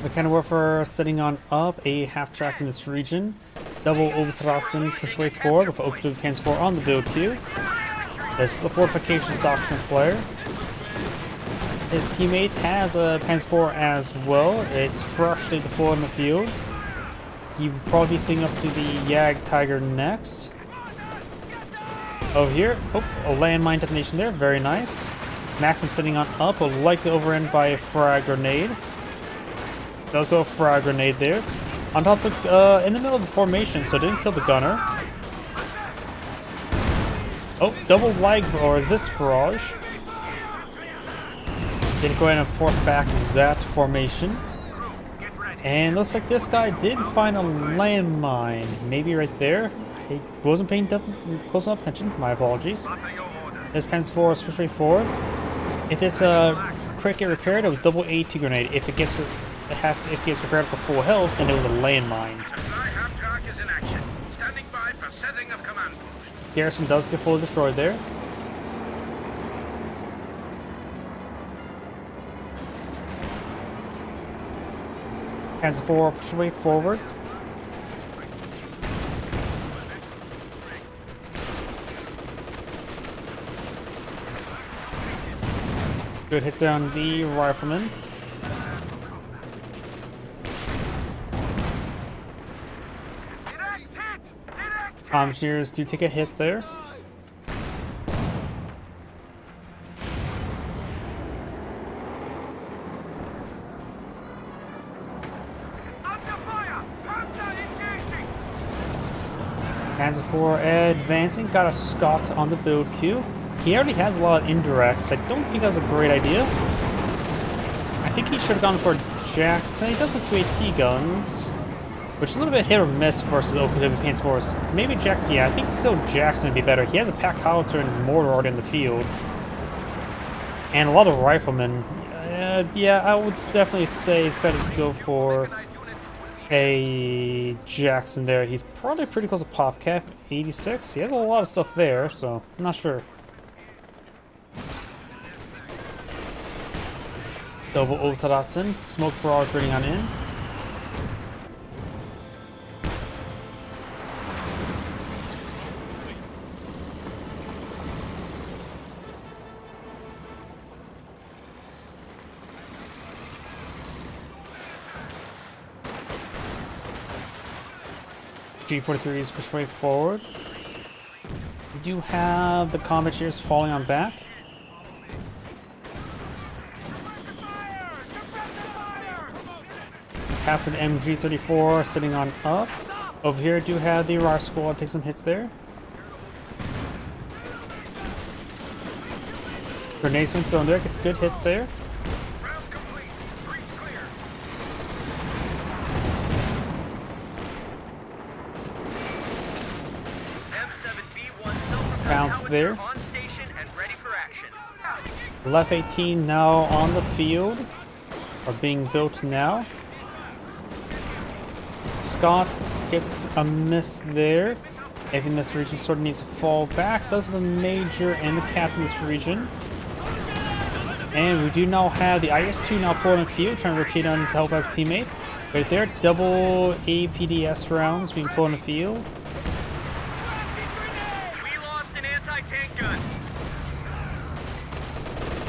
Mechanical Warfare setting on up a half track in this region. Double Oberstrassen push way forward with Oak Pans 4 on the build queue. This is the Fortifications Doctrine player. His teammate has a Pans 4 as well. It's freshly deployed in the field. He will probably be sitting up to the Yag Tiger next. Over here, oh, a landmine detonation there, very nice. Maxim sitting on up, will likely overrun by a frag grenade. Does go a frag grenade there. On top of, in the middle of the formation, so it didn't kill the gunner. Oh, double lag or resist barrage. Didn't go ahead and force back that formation. And looks like this guy did find a landmine, maybe right there. I wasn't paying close enough attention. My apologies. This Pens 4 switch way forward. If this crit get repaired, it was double AT grenade. If it gets if it gets repaired up to full health, then it was a landmine. Supply half track is in action. Standing by for setting of command. Garrison does get fully destroyed there. Pens 4 push way forward. Good hits there on the rifleman. Engineers do take a hit there. Panzer 4 advancing, got a Scott on the build queue. He already has a lot of indirects. I don't think that's a great idea. I think he should have gone for Jackson. He does have 2 AT guns, which is a little bit hit or miss versus Okotobi Paints Force. Maybe Jackson, yeah, I think still Jackson would be better. He has a pack howitzer and mortar already in the field. And a lot of riflemen. Yeah, I would definitely say it's better to go for a Jackson there. He's probably pretty close to pop cap 86. He has a lot of stuff there, so I'm not sure. Double Osadatsun, smoke barrage rating on in. G43 is pushed way forward. We do have the combat cheers falling on back. Captured MG34 sitting on up. Over here, do have the RAR squad take some hits there. Grenades been thrown there, gets a good hit there. Bounce there. On station and ready for action. Left 18 now on the field, are being built now. Scott gets a miss there. Everything this region sort of needs to fall back. Those are the major and the captain in this region. And we do now have the IS-2 now pulling in the field, trying to rotate on to help out his teammate. Right there, double APDS rounds being pulled in the field.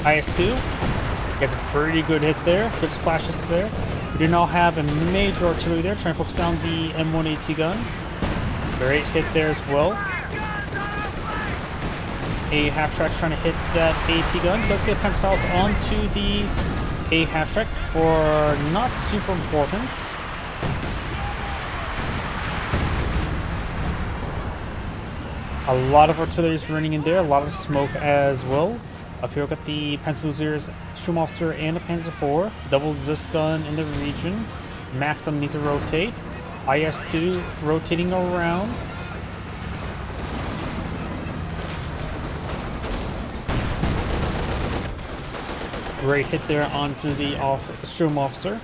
IS-2 gets a pretty good hit there. Good splashes there. We do now have a major artillery there, trying to focus down the M1 AT gun. Great hit there as well. A half-track trying to hit that AT gun. Does get Pensacola onto the A half-track for not super important. A lot of artillery is running in there, a lot of smoke as well. Up here we've got the Panzer Sturmofficer and a Panzer IV. Double this gun in the region. Maxim needs to rotate. IS-2 rotating around. Great hit there onto the Sturmofficer.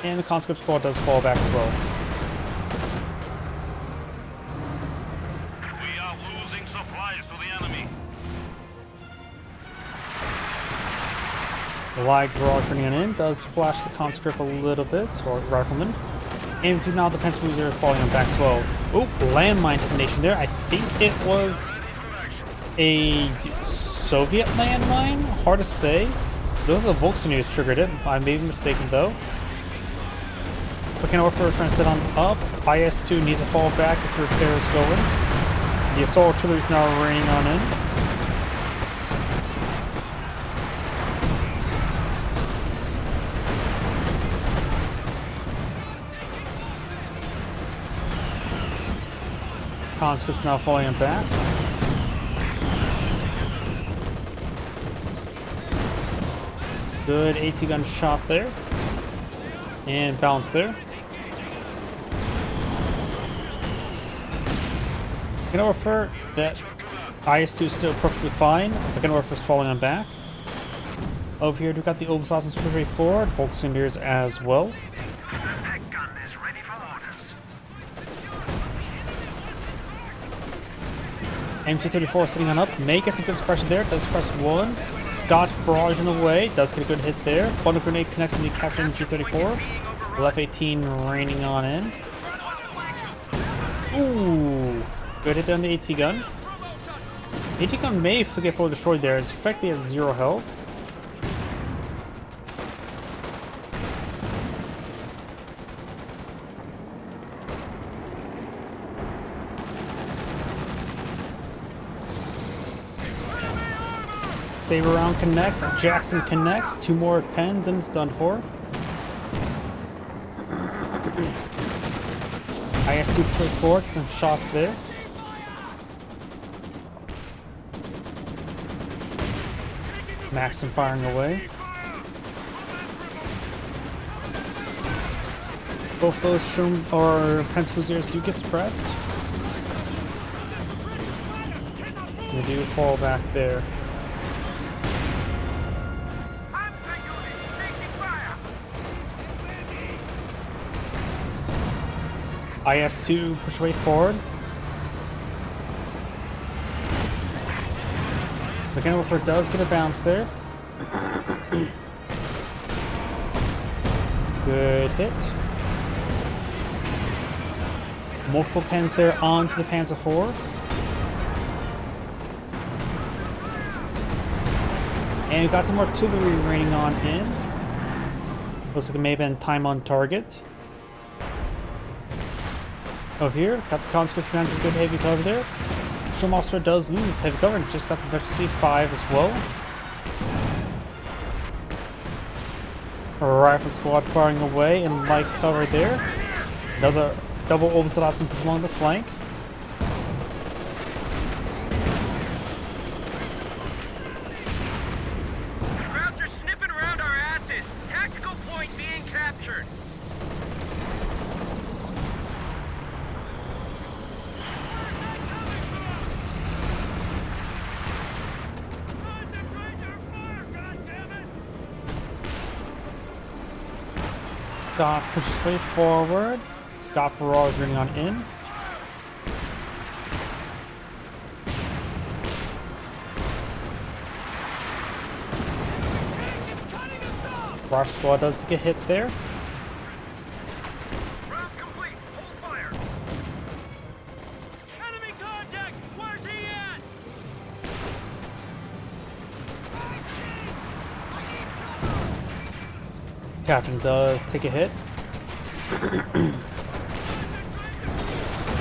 And the conscript squad does fall back as well. We are losing supplies to the enemy. The light barrage running in does flash the conscript a little bit, or rifleman. And now the Pensacola falling on back as well. Oh, landmine detonation there. I think it was a Soviet landmine? Hard to say. Look, the Volkswagen triggered it. I may be mistaken though. Freaking Orpher is trying to set on up. IS-2 needs to fall back. Its repairs going. The assault artillery is now raining on in. Conscript's now falling on back. Good AT gun shot there. And balance there. I can refer that IS-2 is still perfectly fine. The Gunworth is falling on back. Over here we've got the Obersass and Super Forward, Volkswagen as well. MC-34 sitting on up, may get some good suppression there, does suppress one. Scott barraging away, does get a good hit there. Bundle grenade connects into the captured MC-34. F-18 raining on in. Ooh, good hit there on the AT gun. AT gun may get fully destroyed there, it's effectively at 0 health. Saber round connect, Jackson connects, 2 more pens and it's done for. IS-2 patrol forward, some shots there. Maxim firing away. Both those Pence Fusiliers do get suppressed. They do fall back there. IS-2 push way forward. McKenna does get a bounce there. Good hit. Multiple pens there onto the Panzer IV. And we've got some artillery raining on in. Looks like it may have been time on target. Over here, got the conscript command some good heavy cover there. Sturmofficer does lose heavy cover and just got the Veteran C5 as well. Rifle squad firing away in light cover there. Another double Obersass push along the flank. Crowds are sniffing around our asses. Tactical point being captured. Scott pushes way forward. Scott barrage running on in. Rock squad does get hit there. Rounds complete. Hold fire. Enemy contact. Where's he at? Captain does take a hit.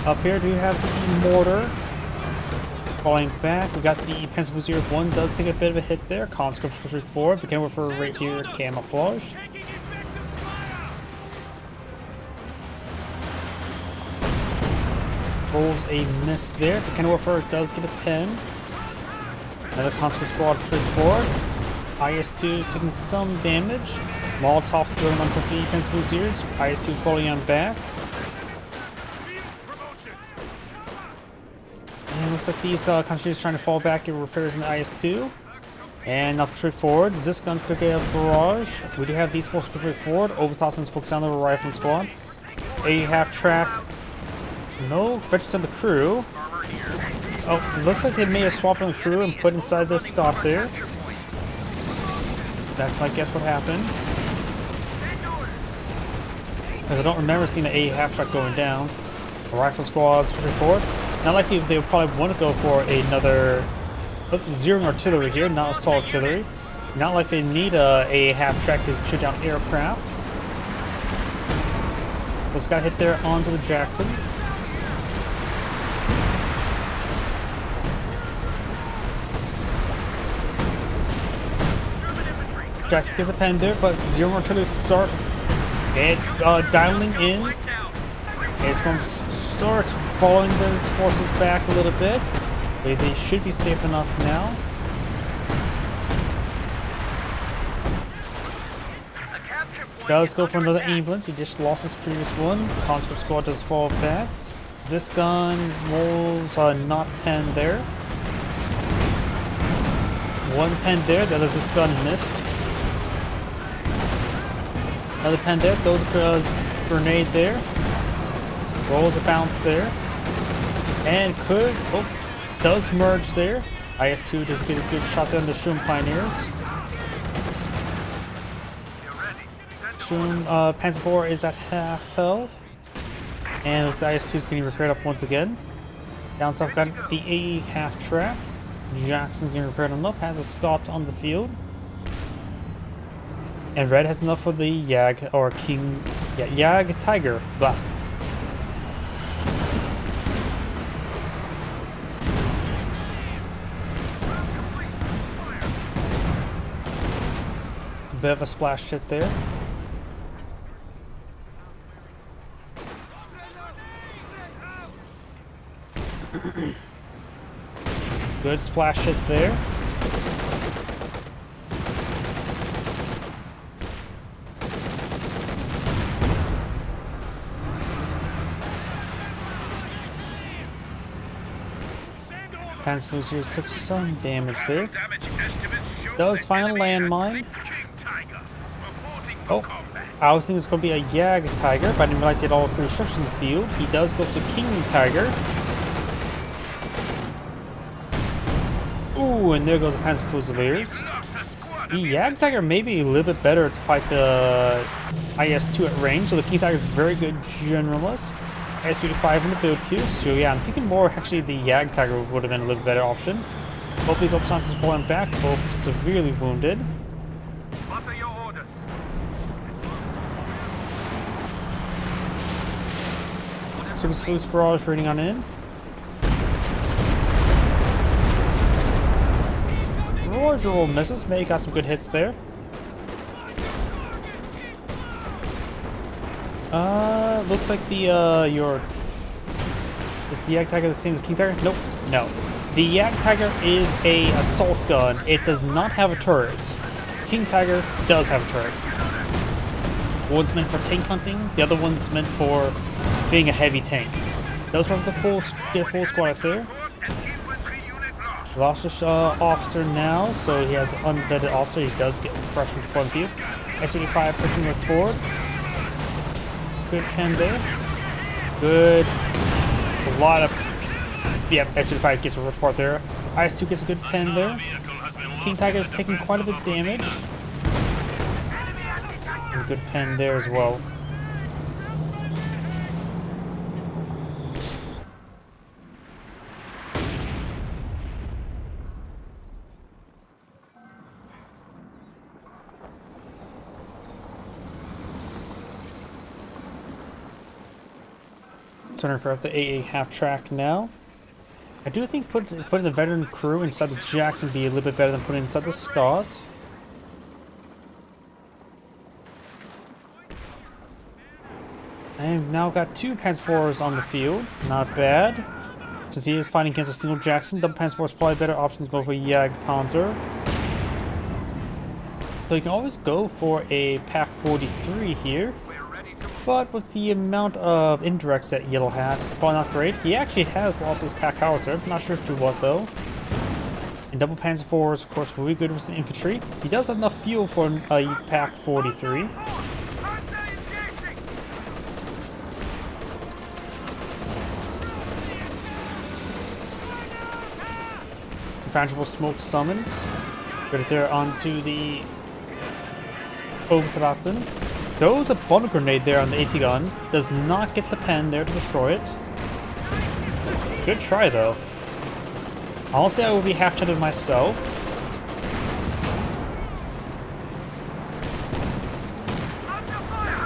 Up here, do you have the mortar? Falling back, we got the Pencil Fusilier 1 does take a bit of a hit there. Conscript pushing forward. We can for right here, camouflaged. Rolls a miss there. The Cannon Warfare does get a pin. Another Conscript squad pushing forward. IS-2 is taking some damage. Molotov throwing on the Pencil Fusiliers. IS-2 falling on back. And looks like these Conscripts trying to fall back and repairs in the IS-2. And up straight forward. This gun's gonna get a barrage. We do have these forces straight forward. Oberstossen's focused on the rifling squad. A half-track. No veterans on the crew. Oh, it looks like they made a swap on the crew and put inside the Scott there. That's my guess what happened. Because I don't remember seeing an A half-track going down. The rifle squad's pushing forward. Not likely they would probably want to go for another zeroing artillery here, not assault artillery. Not like they need a half-track to shoot down aircraft. Just got hit there onto the Jackson. Jackson gets a pen there, but zero artillery start. It's dialing in. It's going to start following those forces back a little bit. But they should be safe enough now. Does go for another ambulance. He just lost his previous one. Conscript squad does fall back. This gun rolls not pen there. One pen there. The other this gun missed. Another pen there. Those grenade there. Rolls a bounce there. And does merge there. IS-2 does get a good shot there on the Shroom Pioneers. Shroom Panzer IV is at half health. And this IS-2 is getting repaired up once again. Down south got the A half track. Jackson getting repaired on up. Has a Scott on the field. And red has enough for the Jag or King. Yeah, Jag Tiger. Blah. Bit of a splash hit there. Good splash hit there. Panzer Fusiliers took some damage there. Does find a landmine. Oh, I was thinking it was going to be a Jag Tiger, but I didn't realize he had all three structures in the field. He does go for the King Tiger. Ooh, and there goes the Panzer Fusiliers. The Jag Tiger may be a little bit better to fight the IS-2 at range, so the King Tiger is a very good generalist. S-35 in the build queue, so yeah, I'm thinking more actually the Jag Tiger would have been a little better option. Both these Oberstossen's falling back, both severely wounded. What are your orders? Circus Flus Barrage raiding on in. Barrage roll misses, May got some good hits there. Looks like the is the Jag Tiger the same as King Tiger? Nope, no. The Jag Tiger is a assault gun. It does not have a turret. King Tiger does have a turret. One's meant for tank hunting, the other one's meant for being a heavy tank. Those are the full squad up there. Lost his officer now, so he has an unvetted officer. He does get fresh from the point of view. S-35 pushing it forward. Good pen there. Good. A lot of. Yeah, S-35 gets a report there. IS-2 gets a good pen there. King Tiger is taking quite a bit of damage. And a good pen there as well. Starting for the AA half track now. I do think putting the veteran crew inside the Jackson would be a little bit better than putting it inside the Scott. I've now got 2 Panzer IVs on the field. Not bad. Since he is fighting against a single Jackson, double Panzer IV is probably a better option to go for Jagdpanzer. So you can always go for a Pack 43 here. But with the amount of indirects that Yellow has, it's probably not great. He actually has lost his Pack Howitzer. Not sure to what though. And double Panzer IVs, of course, will be good with the infantry. He does have enough fuel for a Pack 43. Infrangible Smoke Summon. Put it there onto the Oberstrassen. Throws a bottle grenade there on the AT gun. Does not get the pen there to destroy it. Good try though. Honestly, I will be half-tempted myself.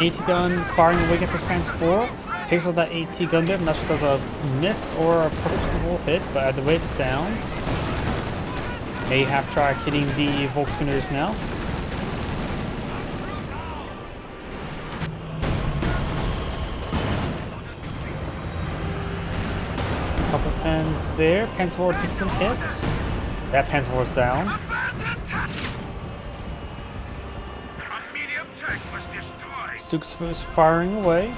AT gun firing away against this Panzer IV. Takes out that AT gun there. I'm not sure if that's a miss or a purposeful hit, but either way it's down. A half track hitting the Volksgunners now. Couple pens there. Panzer IV takes some hits. That Panzer IV is down. A medium tank was destroyed. Sukes is firing away.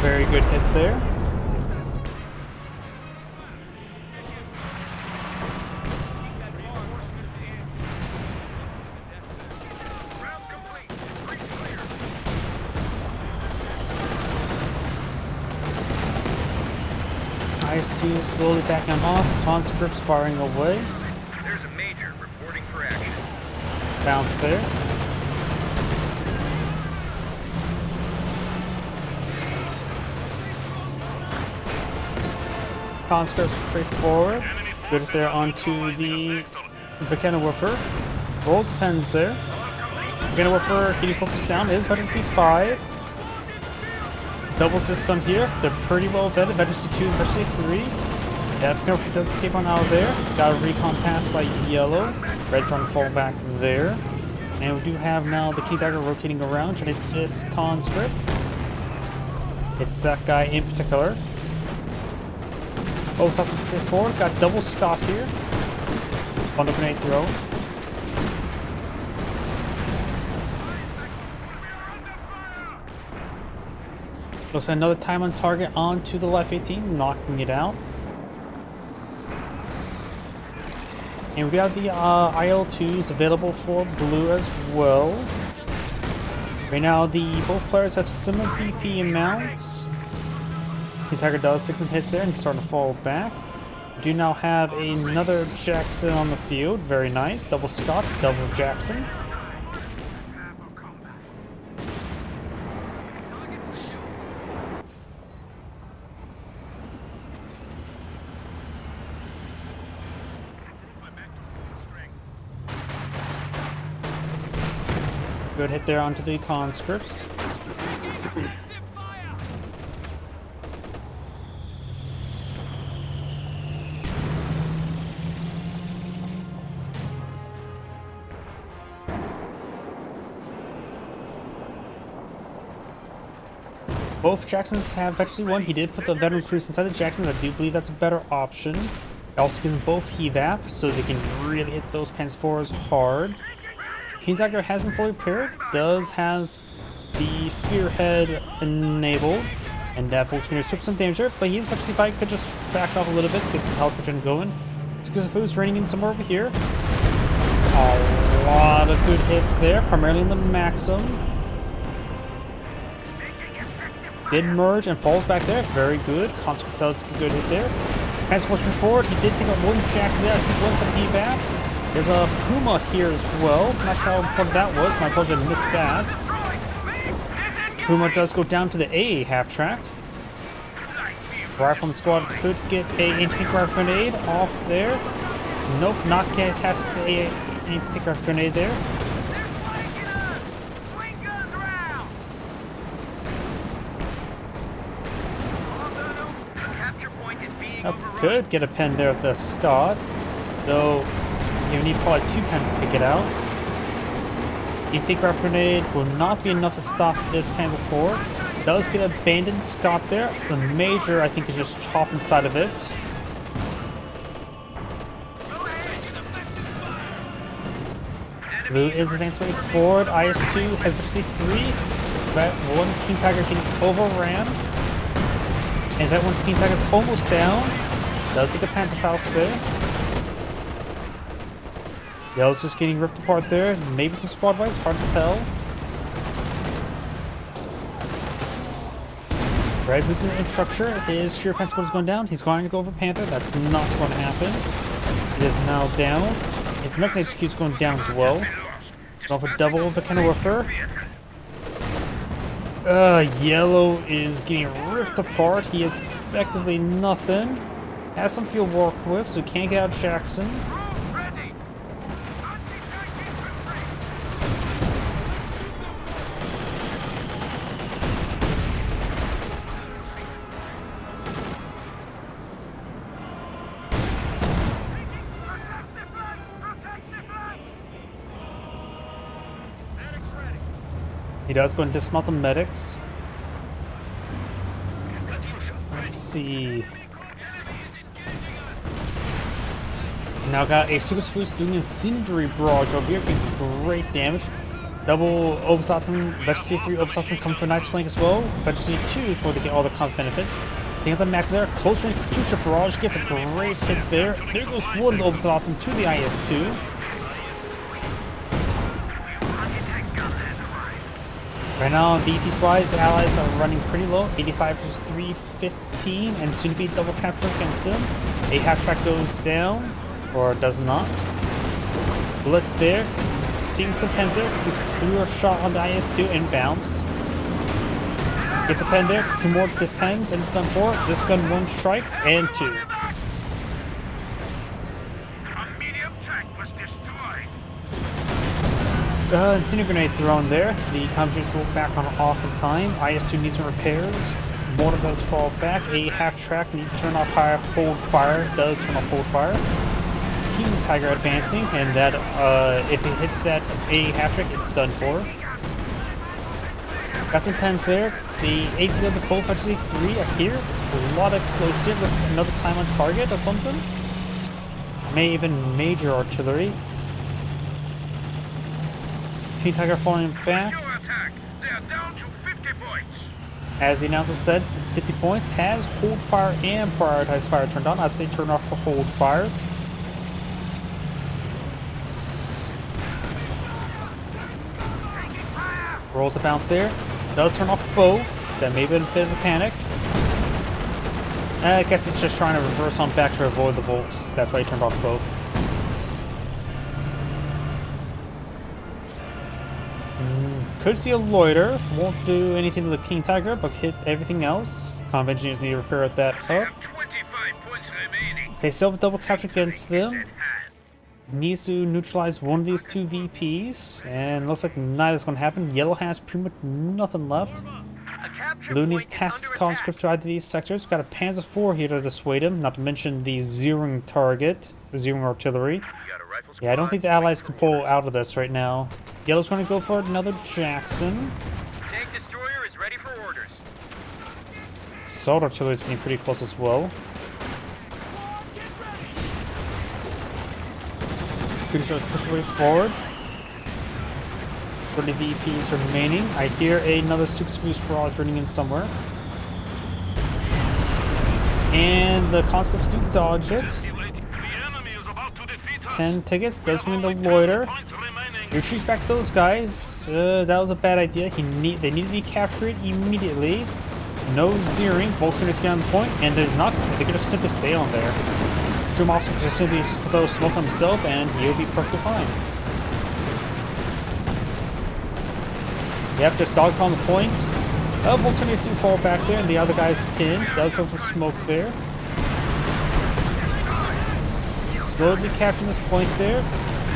Very good hit there. IS-2 slowly backing off. Conscripts firing away. There's a major reporting for action. Bounce there. Conscripts straight forward. Good there onto the Vulkanowurfer. Rolls pens there. Vulkanowurfer getting focused down is Veteran C5. Doubles this gun here. They're pretty well vetted. Veteran C2 and Veteran C3. Yeah, Vulkanowurfer does escape on out of there. Got a recon pass by Yellow. Red's on fall back there. And we do have now the Key Dagger rotating around, trying to hit this conscript. It's that guy in particular. Oh, Assassin forward. Got double Scott here. Bundle grenade throw. Looks like another time on target onto the left 18, knocking it out. And we got the IL-2s available for blue as well. Right now, both players have similar VP amounts. The Tiger does take some hits there and starting to fall back. We do now have another Jackson on the field. Very nice. Double Scott, double Jackson. Good hit there onto the conscripts. Both Jacksons have veteran one. He did put the veteran crews inside the Jacksons. I do believe that's a better option. It also gives them both HEVAP, so they can really hit those Panzer IVs hard. King Tiger has been fully repaired. Has the spearhead enabled, and that Volkswagen took some damage there. But he's actually, if I could just back off a little bit to get some health regen going. Because the food's raining in somewhere over here. A lot of good hits there, primarily in the Maxim. Did merge and falls back there. Very good. Conscript does a good hit there. Transports forward. He did take out one Jackson there. I see one some evac. There's a Puma here as well. Not sure how important that was. My apologies, I missed that. Puma does go down to the AA half track. Rifleman squad could get a anti-rifle grenade off there. Nope, not get past the AA anti-rifle grenade there. could get a pen there with the Scott, though you need probably 2 pens to take it out. The take-grab grenade will not be enough to stop this Panzer IV. Does get abandoned Scott there. The Major, I think, is just hop inside of it. Blue is advancing way forward. IS-2 has Vet 3. Vet 1 King Tiger getting overran. And Vet 1 King Tiger is almost down. Does take a Panzerfaust there. Yellow's just getting ripped apart there. Maybe some squad wipes, hard to tell. Red's losing infrastructure. His sheer defense squad is going down. He's going to go over Panther. That's not going to happen. It is now down. His mech HQ is going down as well. Going for double the kind of warfare. Yellow is getting ripped apart. He has effectively nothing. Has some fuel to work with, so can't get out Jackson. He does go and dismount the medics. Let's see. Now got a Super Foost doing incendiary barrage over here, getting some great damage. Double Obersatsen, Vegetary 3 Obersatsen coming for a nice flank as well. Vegetary 2 is where they get all the comp benefits. Taking up the max there. Close range Katusha barrage gets a great hit there. There goes one Obersatsen to the IS-2. Right now, DPS-wise, the allies are running pretty low. 85 versus 315, and soon to be double capture against them. A half-track goes down, or does not. Blitz there. Seeing some pens there. Threw a shot on the IS-2 and bounced. Gets a pen there. 2 more to the pens, and it's done for. Zisgun 1 strikes, and 2. Incendiary grenade thrown there. The commentators go back on off in time. IS-2 needs some repairs. Mortar does fall back. A half track needs to turn off higher hold fire. Does turn off hold fire. King Tiger advancing, and that if it hits that A half track, it's done for. Got some pens there. The AT guns of both Fantasy 3 up here. A lot of explosions here. There's another time on target or something. May even major artillery. King Tiger falling back. As the announcer said, 50 points. Has hold fire and prioritize fire turned on. I say turn off for hold fire. Rolls a bounce there. Does turn off both. That may have been a bit of a panic. I guess it's just trying to reverse on back to avoid the bolts. That's why he turned off both. Could see a loiter. Won't do anything to the King Tiger, but hit everything else. Conv engineers need to repair that up. They still have a double capture against them. Needs to neutralize one of these 2 VPs, and looks like neither's going to happen. Yellow has pretty much nothing left. Blue needs to task his conscripts to either of these sectors. We've got a Panzer IV here to dissuade him, not to mention the zeroing target, the zeroing artillery. Yeah, I don't think the allies can pull out of this right now. Yellow's going to go for another Jackson. Tank destroyer is ready for orders. Assault artillery is getting pretty close as well. Pretty sure it's pushed way forward. 30 VPs remaining. I hear another 6 Foost barrage running in somewhere. And the conscripts do dodge it. 10 tickets, does win the loiter. Retreats back to those guys. That was a bad idea. They need to be captured immediately. No zeroing. Bolsters get on the point, and there's not. They could just simply stay on there. Shroom officer could just simply throw smoke on himself, and he'll be perfectly fine. Yep, just dog on the point. Bolsters do fall back there, and the other guy's pinned. Does throw some smoke there. Slowly capturing this point there.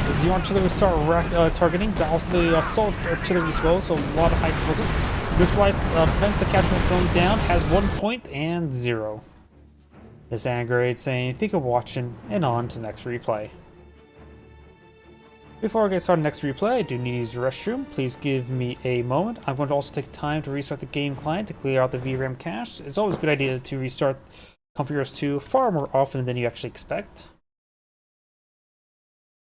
The zero artillery will start targeting, but also the assault artillery as well, so a lot of high explosives. Neutralize prevents the capture from going down, has 1 point and 0. This Angrade saying, thank you for watching, and on to next replay. Before I get started next replay, I do need to use the restroom. Please give me a moment. I'm going to also take time to restart the game client to clear out the VRAM cache. It's always a good idea to restart computers 2 far more often than you actually expect.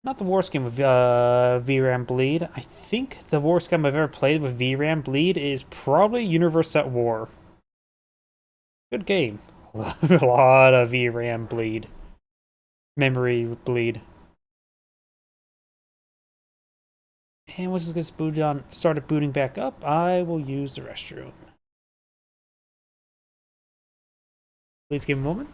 Not the worst game with VRAM bleed. I think the worst game I've ever played with VRAM bleed is probably Universe at War. Good game. A lot of VRAM bleed. Memory bleed. And once this gets booted on, started booting back up, I will use the restroom. Please give me a moment.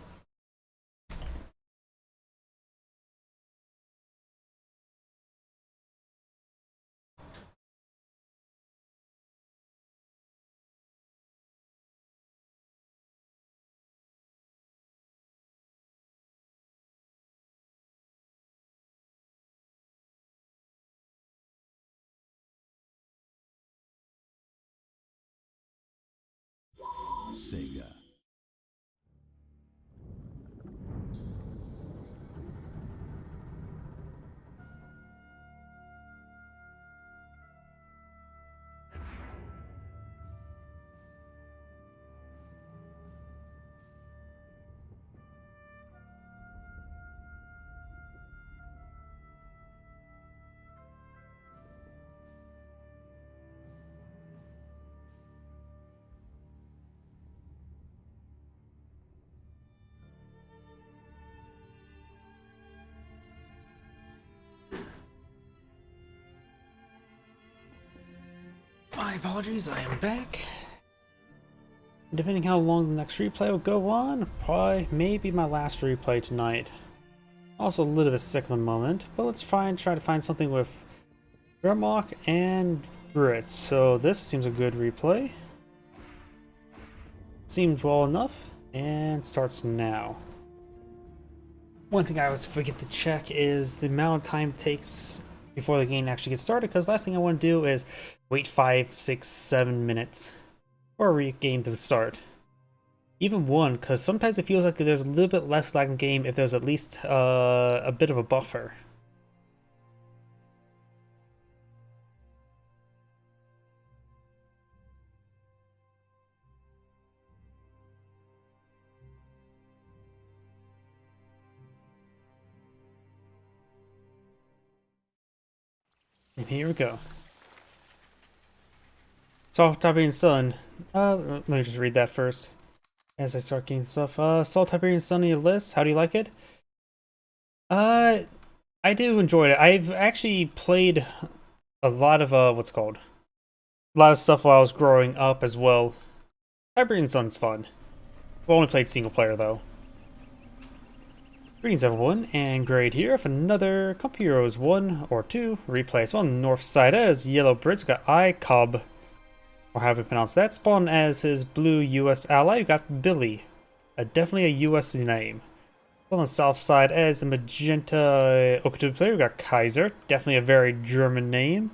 Sega. My apologies, I am back. Depending how long the next replay will go on, probably maybe my last replay tonight. Also a little bit sick at the moment, but let's try to find something with Vermok and Brits. So this seems a good replay. Seems well enough, and starts now. One thing I always forget to check is the amount of time it takes before the game actually gets started, because last thing I want to do is wait 5, 6, 7 minutes for a game to start. Even one, because sometimes it feels like there's a little bit less lag in the game if there's at least a bit of a buffer. And here we go. Salt, Tiberian Sun. Let me just read that first. As I start getting stuff. Salt, Tiberian Sun on your list. How do you like it? I do enjoy it. I've actually played a lot of, what's it called? A lot of stuff while I was growing up as well. Tiberian Sun's fun. I've only played single player though. Greetings everyone, and Grade here for another Comp Heroes 1 or 2 replay. So on the north side as Yellow Bridge, we got iCob, or however you pronounce that. Spawn as his blue US ally, we got Billy. Definitely a US name. On the south side as the magenta Okutu player, we got Kaiser. Definitely a very German name.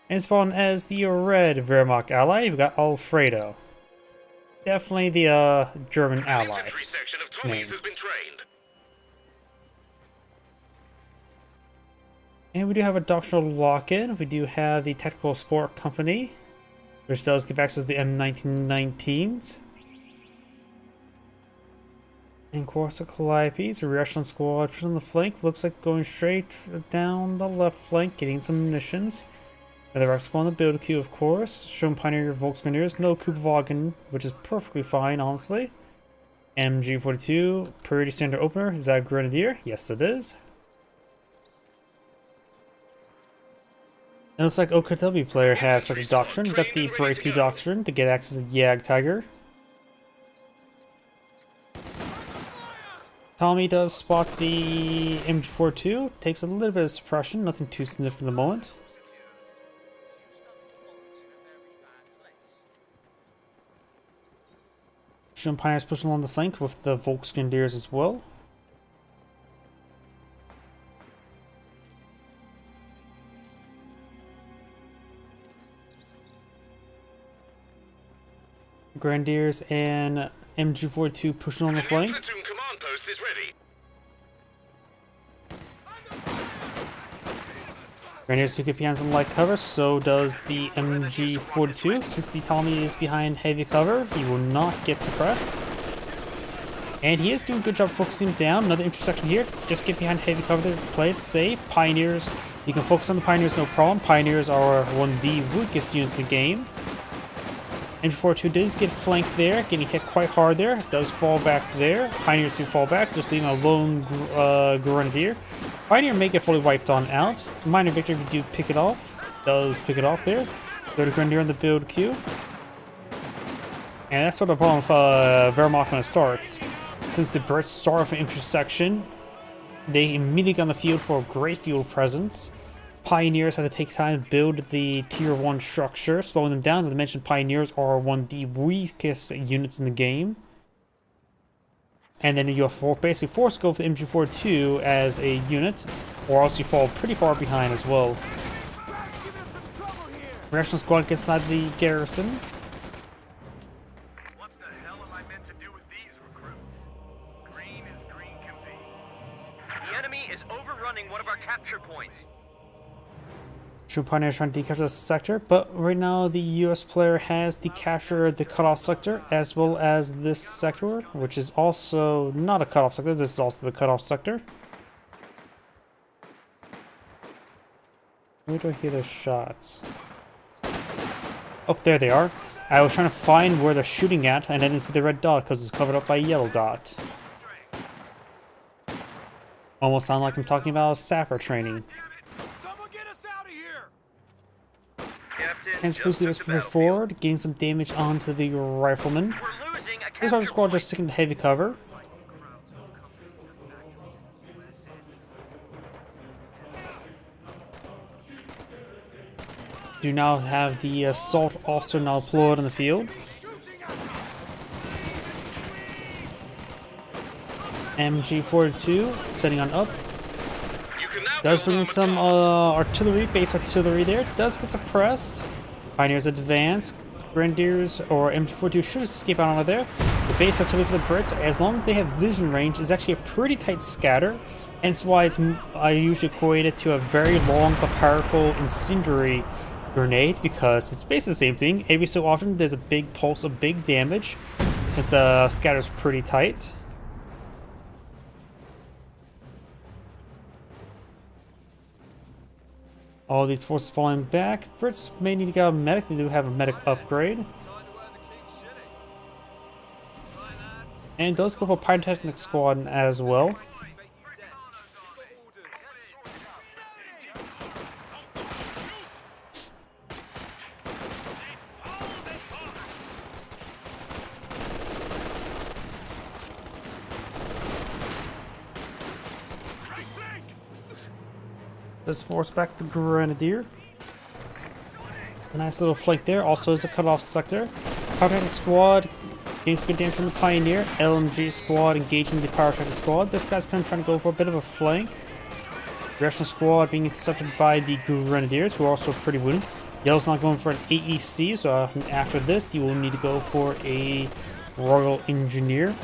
And spawn as the red Wehrmacht ally, we got Alfredo. Definitely the German ally. Infantry section of Tommies has been trained. And we do have a doctrinal lock-in. We do have the Technical Support Company, which does give access to the M1919s. And Corsa Calliope's rear echelon squad on the flank. Looks like going straight down the left flank, getting some munitions. And the Rex squad on the build queue, of course. Shown Pioneer Volksgrenadiers, no Kupwagen, which is perfectly fine, honestly. MG42, Priority Standard Opener. Is that a Grenadier? Yes, it is. It looks like OKW player has like a doctrine. We've got the Breakthrough Doctrine to get access to the Yag Tiger. Tommy does spot the MG42. Takes a little bit of suppression, nothing too significant at the moment. Shown Pioneers pushing along the flank with the Volksgrenadiers as well. Grenadiers and MG42 pushing on the flank. Platoon command outpost is ready. Grenadiers do keep hands on light cover, so does the MG42. Since the Tommy is behind heavy cover, he will not get suppressed. And he is doing a good job focusing down. Another intersection here. Just get behind heavy cover there. Play it safe. Pioneers, you can focus on the Pioneers, no problem. Pioneers are one of the weakest units in the game. MG42 does get flanked there, getting hit quite hard there. Does fall back there. Pioneers do fall back, just leaving a lone Grenadier. Pioneer may get fully wiped on out. Minor victory if you do pick it off. Does pick it off there. Go to Grenadier in the build queue. And that's sort of the problem with Wehrmacht when it starts. Since the Brits start off an intersection, they immediately get on the field for a great field presence. Pioneers have to take time to build the tier 1 structure, slowing them down. As I mentioned, Pioneers are one of the weakest units in the game. And then you're basically forced to go for the MG42 as a unit, or else you fall pretty far behind as well. Reaction squad gets inside the garrison. What the hell am I meant to do with these recruits? Green as green can be. The enemy is overrunning one of our capture points. True Pioneers trying to decapture the sector, but right now the US player has decaptured the cutoff sector as well as this sector, which is also not a cutoff sector. This is also the cutoff sector. Where do I hear those shots? Oh, there they are. I was trying to find where they're shooting at, and I didn't see the red dot because it's covered up by a yellow dot. Almost sound like I'm talking about Sapper training. Hands Fusiliers was moving forward, gain some damage onto the rifleman. We're losing a This capture rifle squad point. just sticking to heavy cover. Do now have the assault also now deployed on the field. MG42 setting on up. You can now Does build bring in armored some cars. artillery, base artillery there. Does get suppressed. Pioneers advance. Grenadiers or MG42 should escape out of there. The base artillery for the Brits, as long as they have vision range, is actually a pretty tight scatter. Hence why I usually equate it to a very long but powerful incendiary grenade, because it's basically the same thing. Every so often there's a big pulse of big damage since the scatter's pretty tight. All these forces falling back. Brits may need to get a medic. They do have a medic upgrade. And does go for Pyrotechnic Squad as well. Just force back the Grenadier. Nice little flank there. Also is a cutoff sector. Pyrotechnic Squad gains good damage from the Pioneer. LMG Squad engaging the Pyrotechnic Squad. This guy's kind of trying to go for a bit of a flank. Reaction Squad being intercepted by the Grenadiers, who are also pretty wounded. Yellow's not going for an AEC, so after this, you will need to go for a Royal Engineer.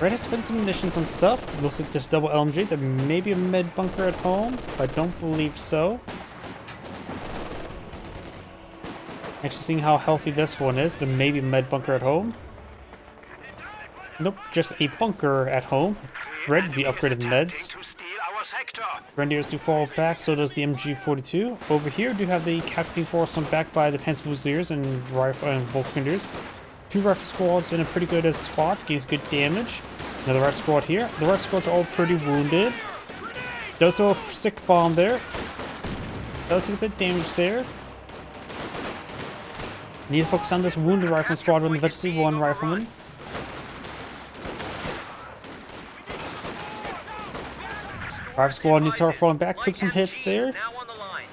Red has spent some munitions on stuff. Looks like just double LMG. There may be a med bunker at home. I don't believe so. Actually, seeing how healthy this one is, there may be a med bunker at home. Nope, just a bunker at home. Red to be upgraded meds. To steal our sector. Grenadiers do fall back, so does the MG42. Over here, do have the capturing force on back by the Panzer Fusiliers and Volksgrenadiers. Two rifle squads in a pretty good spot, gains good damage. Another rifle squad here. The rifle squads are all pretty wounded. Does throw a sick bomb there. Does take a bit of damage there. Need to focus on this wounded rifle squad with eventually one rifleman. Rifle squad needs to start falling back. Took some hits there. Now on the line.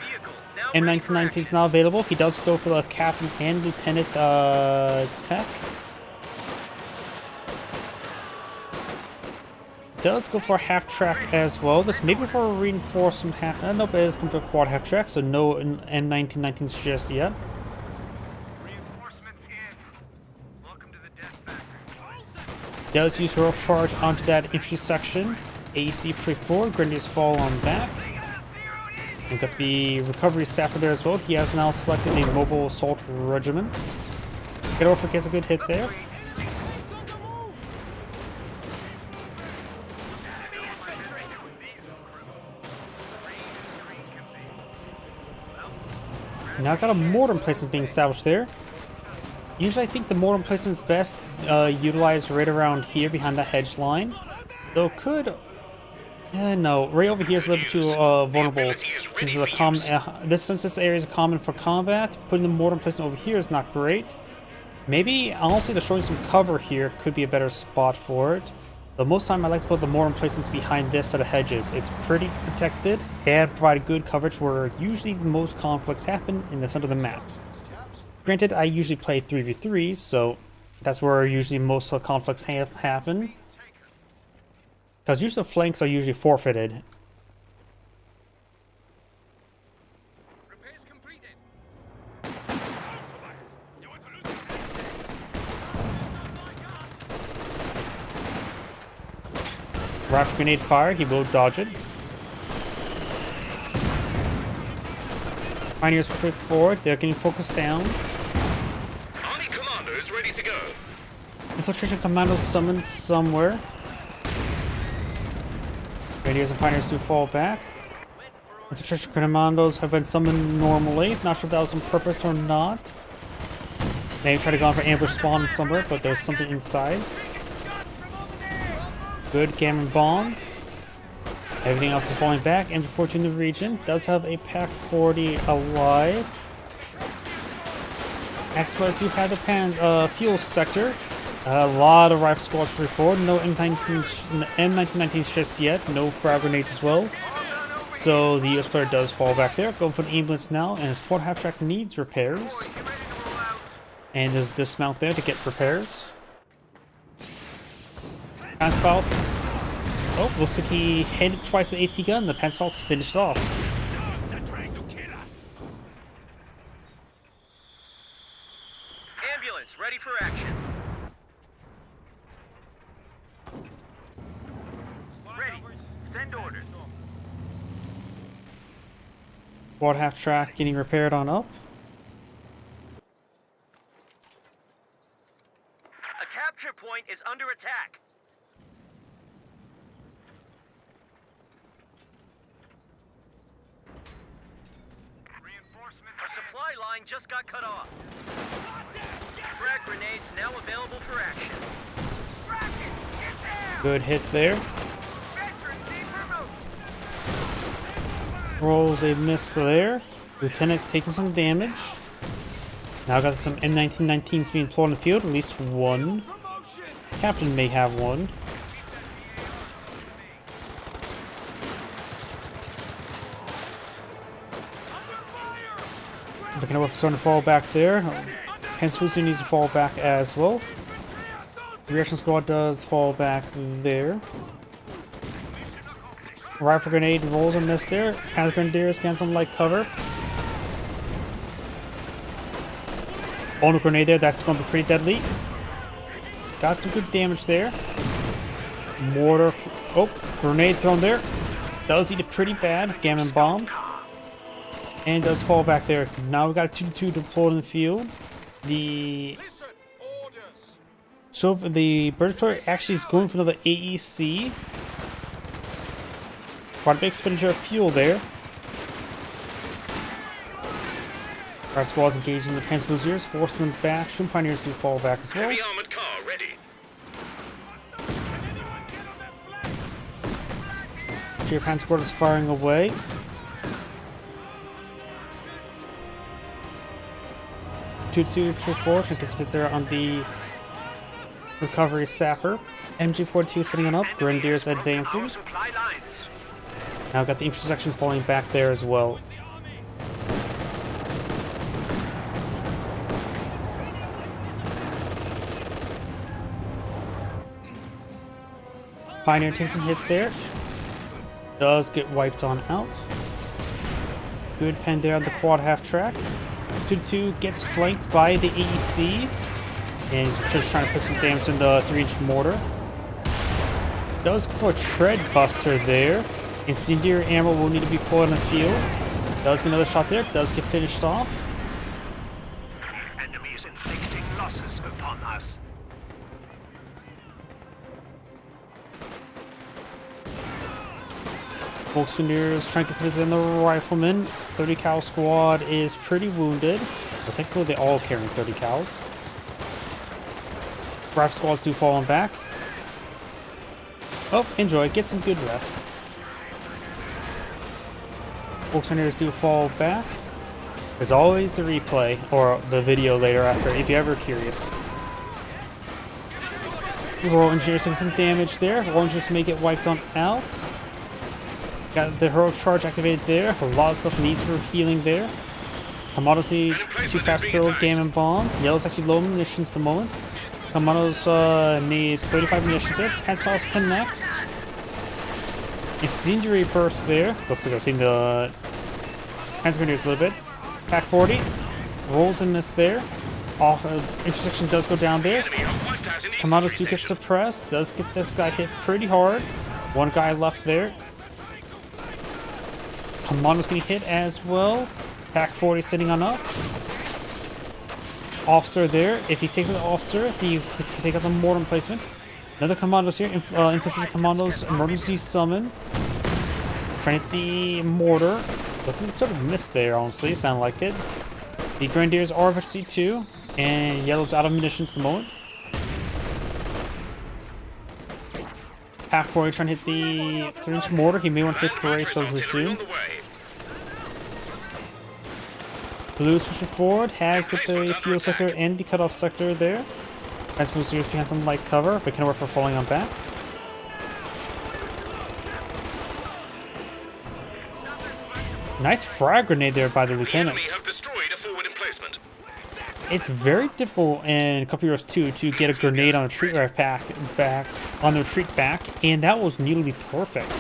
Vehicle now ready for M1919 is now available. He does go for the captain and lieutenant tech. Does go for a half track as well. This may be for a reinforcement half. Nope, it is going to a quad half track, so no M1919s just yet. Reinforcements in. Welcome to the death factory. Does use her charge onto that infantry section. AEC pretty forward, Grenadiers fall on back. We've got the recovery sapper there as well. He has now selected a mobile assault regiment. Get over gets a good hit there. Now I've got a mortar emplacement being established there. Usually I think the mortar emplacement is best utilized right around here behind that hedge line. Though could... no, right over here is a little bit too vulnerable. Since, since this area is common for combat, putting the mortar emplacement over here is not great. Maybe, honestly, destroying some cover here could be a better spot for it. But most of the time I like to put the mortar emplacements behind this set of hedges. It's pretty protected and provide good coverage where usually the most conflicts happen in the center of the map. Granted, I usually play 3v3s, so that's where usually most of the conflicts happen. Because usually the flanks are usually forfeited. Repairs completed. Rifle grenade fire, he will dodge it. Pioneers push forward, they're getting focused down. Army commandos ready to go. Infiltration commandos summoned somewhere. Grenadiers and Pioneers do fall back. Infiltration commandos have been summoned normally. Not sure if that was on purpose or not. They tried to go on for ambush spawn somewhere, but there was something inside. Good gammon bomb. Everything else is falling back. MG42 in the region does have a Pack 40 alive. Explorers do have the fuel sector. A lot of rifle squads pretty forward. No M1919s just yet. No frag grenades as well. So the US player does fall back there. Going for the ambulance now, and his port half track needs repairs. And there's dismount there to get repairs. Panzerfaust. Oh, looks like he hit it twice with AT gun. The Panzerfaust finished off. Dogs are trying to kill us. Ambulance, ready for action. Ready. Send orders. Quad half track getting repaired on up. A capture point is under attack. Reinforcements. Our supply line just got cut off. Frag grenades now available for action. Good hit there. Veterans need removed. Rolls a miss there. Lieutenant taking some damage. Now got some M1919s being deployed on the field. At least one. Captain may have one. Looking at what's starting to fall back there. Panzer needs to fall back as well. The reaction squad does fall back there. Rifle grenade rolls a miss there. Panzer Grenadiers can some light cover. Bonus grenade there, that's going to be pretty deadly. Got some good damage there. Mortar. Oh, grenade thrown there. Does eat it pretty bad. Gammon bomb. And does fall back there. Now we've got a 2-2 deployed in the field. So the British player actually is going for another AEC. Quite a big expenditure of fuel there. Our squads engaged in the Panzer, force them back. Shroom Pioneers do fall back as well. Heavy armored car ready. Japan squad is firing away. Two force anticipates there on the recovery sapper. MG42 sitting on up. Grenadiers advancing. Supply lines. Now got the intersection falling back there as well. Pioneer takes some hits there. Does get wiped on out. Good pen there on the quad half track. 2-2 gets flanked by the AEC. And he's just trying to put some damage in the 3-inch mortar. Does go for a tread buster there. Incendiary ammo will need to be pulled in the field. Does get another shot there. Does get finished off. Enemy is inflicting losses upon us. Volkswageners trying to get in the rifleman. 30 cal squad is pretty wounded. I think they all carrying 30 cals. Rifle squads do falling back. Oh, enjoy. Get some good rest. Volkswageners do fall back. There's always a replay or the video later after if you're ever curious. Royal Engineers taking some damage there. Royal Engineers may get wiped on out. Got the heroic charge activated there. A lot of stuff needs for healing there. Commandos need 2 fast kill, Gammon Bomb. Yellow's actually low munitions at the moment. Commandos need 35 munitions there. Pacifiles connects. Incendiary burst there. Looks like I've seen the Hands Grenadiers a little bit. Pack 40. Rolls and miss there. Off intersection does go down there. Commandos do get suppressed. Does get this guy hit pretty hard. One guy left there. Commando's getting hit as well. Pack 40 sitting on up. Officer there. If he takes an officer, he can take out the mortar placement. Another commandos here. Infantry commandos emergency summon. Trying to hit the mortar. I think it sort of missed there, honestly. Sound like it. The Grenadiers are eventually too. And Yellow's out of munitions at the moment. Pack 40 trying to hit the 3-inch mortar. He may want to hit Brace relatively soon. Blue's pushing forward, has got the fuel sector and the cutoff sector there. As boosters behind some light cover, but can work for falling on back. Nice frag grenade there by the lieutenant. Have destroyed a forward emplacement. It's very difficult in Couple Heroes 2 to get a grenade on a retreat back, on the retreat back, and that was nearly perfect.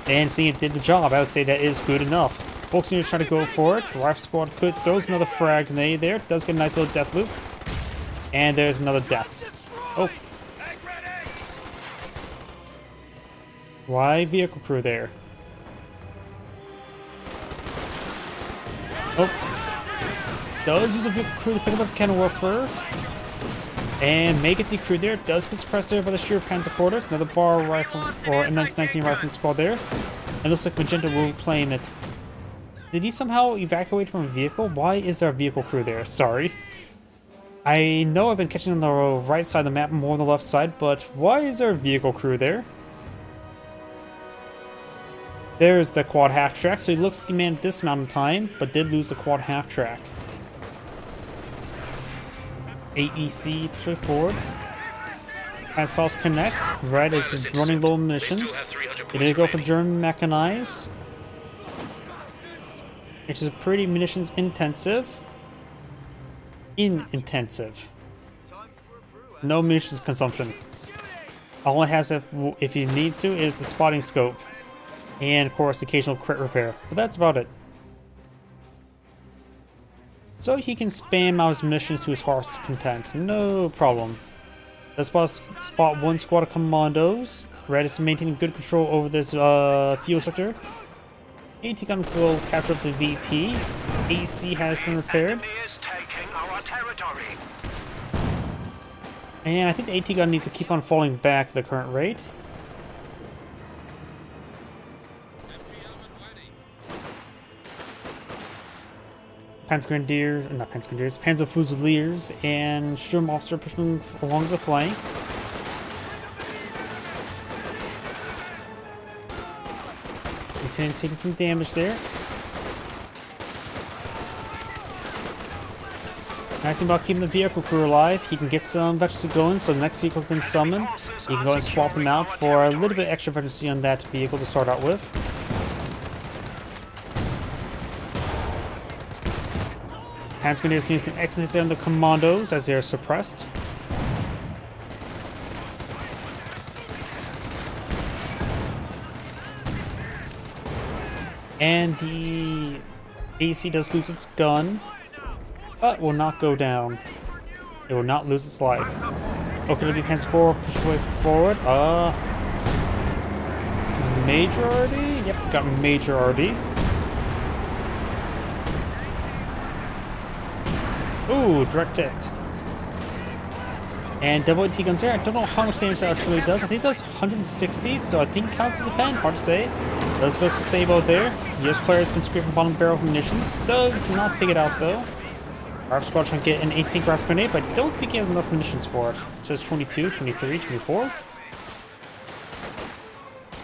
And seeing it did the job, I would say that is good enough. Volkswageners trying to go for it. Rifle squad throws another frag grenade there. Does get a nice little death loop. And there's another death. Oh. Why vehicle crew there? Oh. Does use a vehicle crew to pick up a cannon warfare. And may get the crew there. Does get suppressed there by the sheer pan supporters. Another bar rifle or M1919 rifle squad there. And looks like Magenta will claim it. Did he somehow evacuate from a vehicle? Why is there a vehicle crew there? Sorry. I know I've been catching on the right side of the map more than the left side, but why is there a vehicle crew there? There's the quad half track, so he looks like he managed this amount of time, but did lose the quad half track. AEC pushing forward. As Faust connects, Red is running low munitions. He did go for German mechanized, which is pretty munitions intensive. Intensive. No munitions consumption. All it has, if he needs to, is the spotting scope. And, of course, occasional crit repair. But that's about it. So he can spam out his missions to his heart's content. No problem. Let's spot one squad of commandos. Red is maintaining good control over this fuel sector. AT gun will capture up the VP. AC has been repaired. And I think the AT gun needs to keep on falling back at the current rate. Panzer Fusiliers and Sturm Officer pushing along the flank. Lieutenant taking some damage there. Nice thing about keeping the vehicle crew alive, he can get some veterancy going so the next vehicle can summon. You can go and swap them out for a little bit extra veterancy on that vehicle to start out with. Hands Grenadiers getting some excellent hits on the commandos as they are suppressed. And the AC does lose its gun, but will not go down. It will not lose its life. Okay, it'll be Panzer 4, push away forward. majority. Yep, got majority. Ooh, direct hit. And double AT guns there. I don't know how much damage that actually does. I think it does 160, so I think it counts as a pen. Hard to say. Does go to save out there. The US player has been scraping bottom barrel of munitions. Does not take it out though. Our squad trying to get an 18 graphic grenade, but I don't think he has enough munitions for it. It says 22, 23, 24.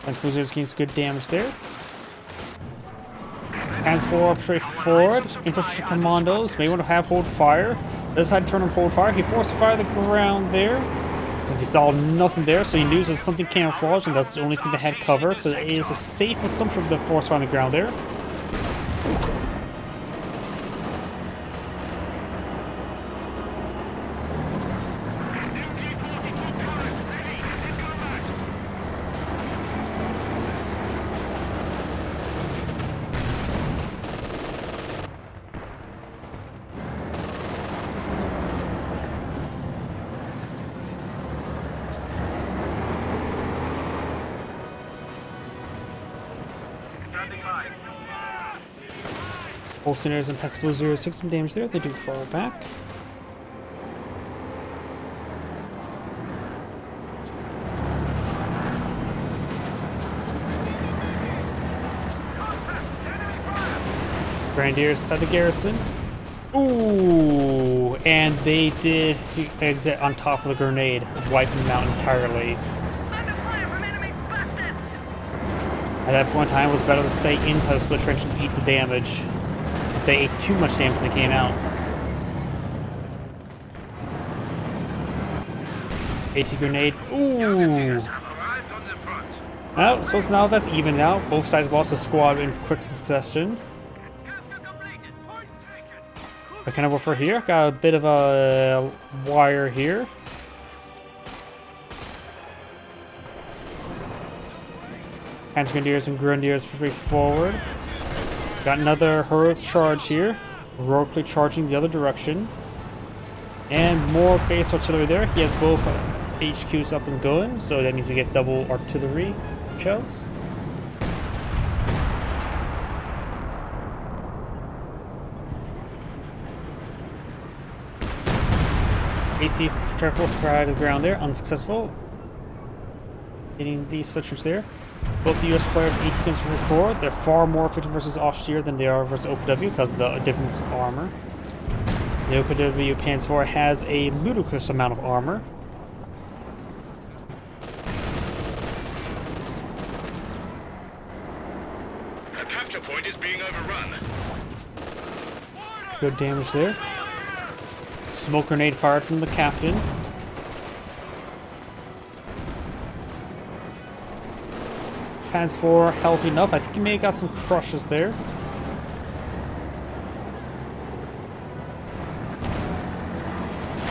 And Cruisers gains good damage there. Hands forward, up straight forward. Infantry commandos may want to have hold fire. Decide to turn on hold fire. He forced fire the ground there. Since he saw nothing there, so he knew there's something camouflaged, and that's the only thing that had cover. So it is a safe assumption of the force fire on the ground there. Both Grenadiers and Pacific 06 some damage there. They do fall back. Grenadiers inside the garrison. Ooh, and they did exit on top of the grenade, wiping them out entirely. Under fire from enemy bastards! At that point in time, it was better to stay inside the slit trench and eat the damage. They ate too much damage when they came out. AT grenade. Ooh. Well, I suppose now that's even now. Both sides lost a squad in quick succession. What can I work for here? Got a bit of a wire here. Hands Grenadiers and Grenadiers pretty forward. Got another heroic charge here. Heroically charging the other direction. And more base artillery there. He has both HQs up and going, so that means to get double artillery shells. AC try to force fire out of the ground there, unsuccessful. Hitting the switchers there. Both the US players 18 guns before, they're far more effective versus Austria than they are versus OKW because of the difference in armor. The OKW Panzer IV has a ludicrous amount of armor. A capture point is being overrun. Good damage there. Smoke grenade fired from the captain. Panzer IV healthy enough. I think he may have got some crushes there.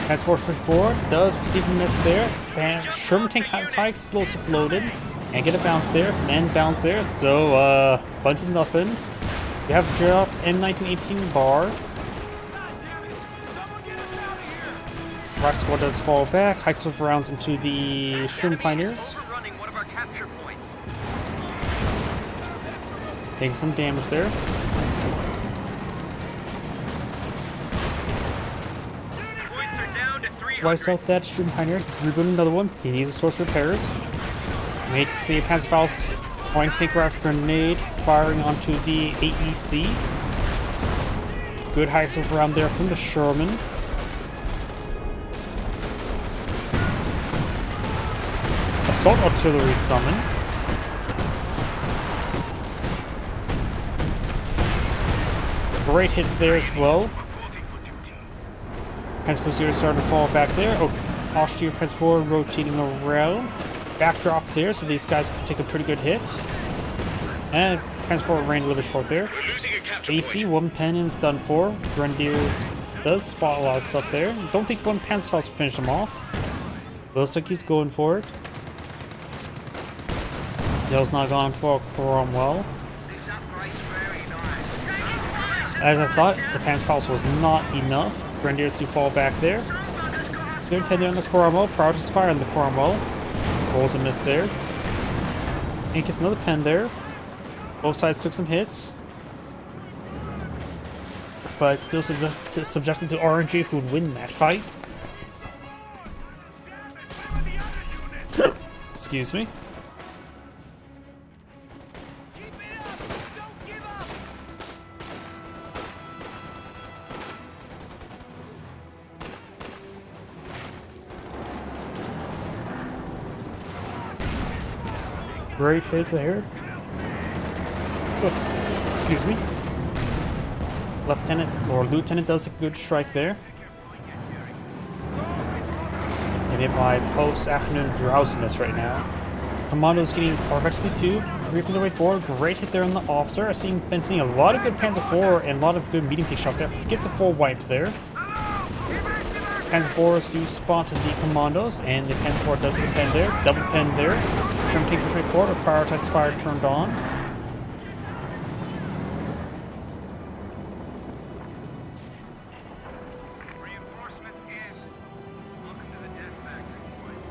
Panzer IV pretty forward. Does receive a miss there. And Sherman tank has high explosive loaded. And get a bounce there. And bounce there. So, bunch of nothing. We have dropped M1918 bar. Rock squad does fall back. High explosive rounds into the Sherman Pioneers. Overrunning one of our capture points. Taking some damage there. Points are down to 300. Wipes out that Sherman Pioneer. Rebuilding another one. He needs a source of repairs. Made to see a Panzerfaust point tank graphic grenade firing onto the AEC. Good high explosive round there from the Sherman. Assault artillery summon. Great hits there as well. Panzer IV starting to fall back there. Oh, Austria Panzer IV rotating around. Backdrop there, so these guys can take a pretty good hit. And Panzer IV ran a little bit short there. We're losing a capture AC, point. one pennon's done for. Grenadiers does spot a lot of stuff there. Don't think one Panzerfaust will finish them off. Looks like he's going for it. Dale's not gone for Cromwell. This upgrade's very nice. As I thought, the Panzerfaust was not enough. Grenadiers do fall back there. Good pen there on the Cromwell. Prowess fire on the Cromwell. Rolls a miss there. And gets another pen there. Both sides took some hits. But still subjected to RNG, who would win that fight. Excuse me. Great hits there. Oh, excuse me. Lieutenant or Lieutenant does a good strike there. And hit by post-afternoon drowsiness right now. Commando's getting RFXC 2, creeping their way forward. Great hit there on the officer. I've been seeing a lot of good Panzer IV and a lot of good medium take shots there. Gets a full wipe there. Panzer IVs do spot the commandos, and the Panzer IV does get a pen there. Double pen there. Sherman takes straight forward with prioritized fire turned on. Reinforcements in. Welcome to the death factory, boys.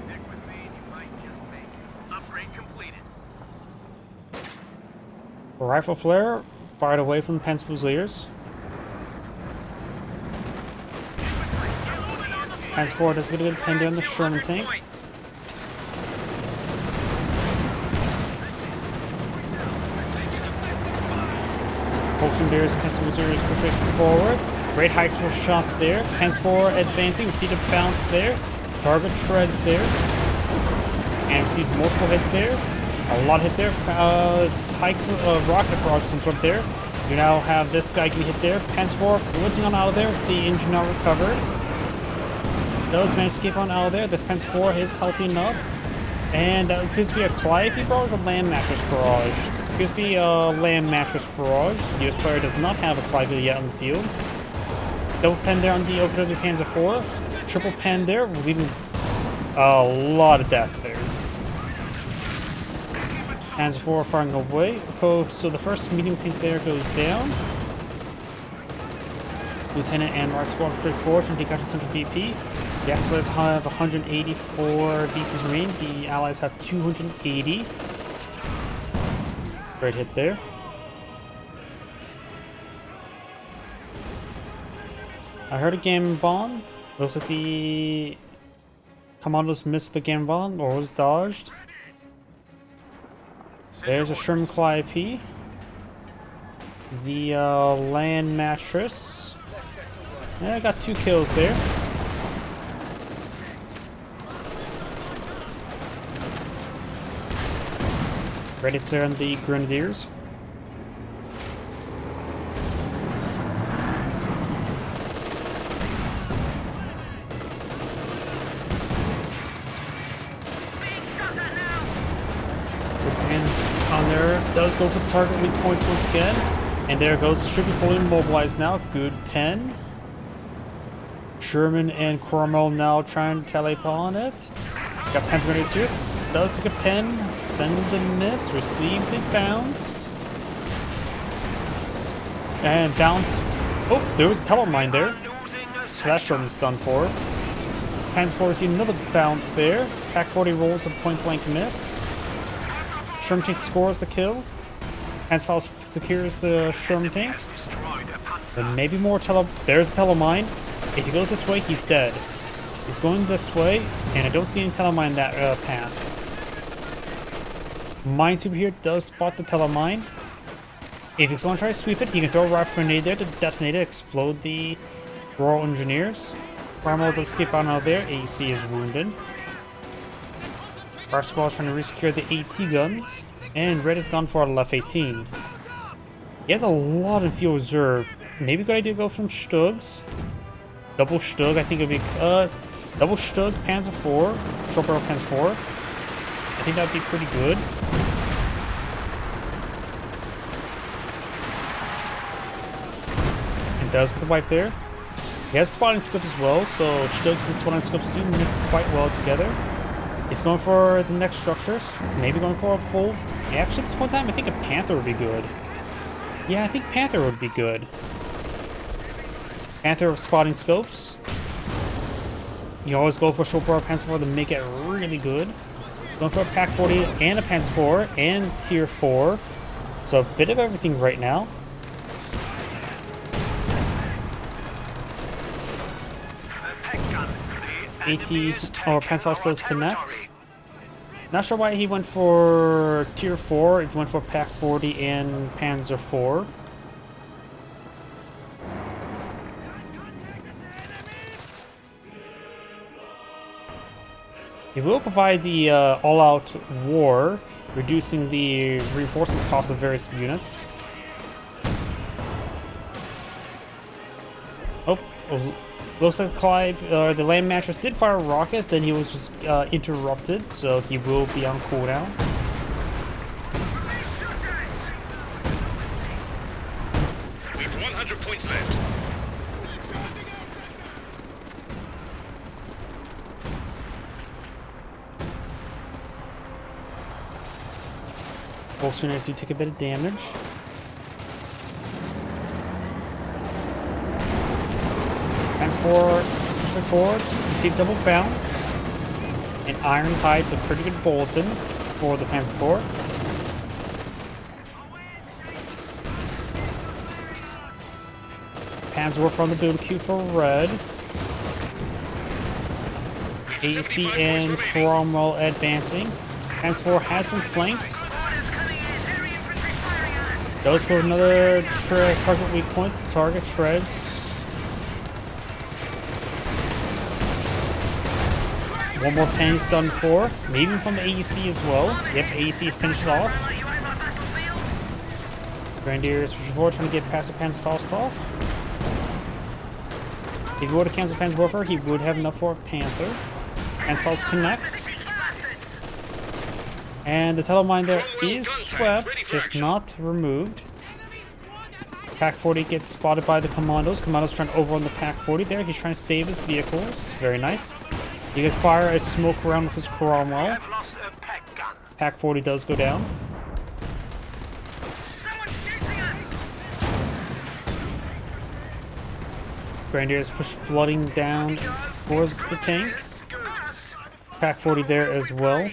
Stick with me and you might just make it. Upgrade completed. A rifle flare fired away from the Panzer Fusiliers. Panzer IV does get a good pen there on the Sherman tank. Volkswagen and Panzer Fusiliers push right forward. Great high explosive shot there. Panzer IV advancing. We see the bounce there. Target shreds there. And we see multiple hits there. A lot of hits there. It's high rocket barrage of some sort there. You now have this guy getting hit there. Panzer IV blitzing on out of there. The engine now recovered. Does manage to escape on out of there. This Panzer IV is healthy enough. And that appears to be a Calliope barrage or land mattress barrage. Appears to be a land mattress barrage. The US player does not have a Calliope yet on the field. Double pen there on the OPW Panzer IV. Triple pen there, leaving a lot of death there. Panzer IV firing away. So the first medium tank there goes down. Lieutenant and Mark Squad straight forward and take out the Central VP. The Allies have 184 VPs remaining. The Allies have 280. Great hit there. I heard a gamma bomb. Looks like the commandos missed the gamma bomb or was dodged. There's a Sherman Calliope. The land mattress. Yeah, I got 2 kills there. Ready to there on the Grenadiers. On there, does go for the target weak points once again. And there goes, should be fully mobilized now. Good pen. Sherman and Cromwell now trying to teleport on it. Got pens grenades here. Does take a pen, sends a miss, received a bounce. And bounce. Oh, there was a telemine there. So that Sherman's done for. Panzer IV received another bounce there. Pack 40 rolls a point blank miss. Sherman tank scores the kill. Panzer IV secures the Sherman tank. And maybe more there's a telemine. If he goes this way, he's dead. He's going this way, and I don't see any telemine in that path. Minesweeper here does spot the telemine. If he's going to try to sweep it, he can throw a rifle grenade there to detonate it, explode the Royal Engineers. Cromwell does escape out of there. AC is wounded. Our squad is trying to resecure the AT guns, and Red has gone for a Left 18. He has a lot of fuel reserve. Maybe a good idea to go from Stugs. Double Stug, I think it would be double Stug, Panzer IV, short barrel Panzer IV. I think that would be pretty good. It does get the wipe there. He has spotting scopes as well, so Stugs and spotting scopes do mix quite well together. He's going for the next structures, maybe going for a full. Yeah, actually, at this point in time, I think a Panther would be good. Yeah, I think Panther would be good. Panther with spotting scopes. You always go for short barrel Panzer IV to make it really good. Going for a Pack 40 and a Panzer 4 and Tier 4. So a bit of everything right now. AT or Panzer does connect. Not sure why he went for Tier 4 if he went for Pack 40 and Panzer 4. He will provide the all-out war, reducing the reinforcement cost of various units. Oh, looks like the land mattress did fire a rocket, then he was just interrupted, so he will be on cooldown. We've 100 points left. Both units do take a bit of damage. Hands forward, push forward, receive double bounce. And Iron Hide's a pretty good bulletin for the Panzer 4. Panzer Wolf on the build queue for red. AC and Cromwell advancing. Panzer 4 has been flanked. Goes for another target weak point. Target shreds. One more penny's done for. Maybe from the AEC as well. Yep, AEC finished off. Grenadiers pushing forward, trying to get past the Panzerfaust. If he were to cancel Panzerwerfer, he would have enough for a Panther. Panzerfaust connects. And the Teleline there is swept, just not removed. Pack 40 gets spotted by the Commandos. Commandos trying to overrun the Pack 40 there. He's trying to save his vehicles. Very nice. He could fire a smoke round with his Cromwell. Pack 40 does go down. Grenadiers push flooding down towards the tanks. Pack 40 there as well.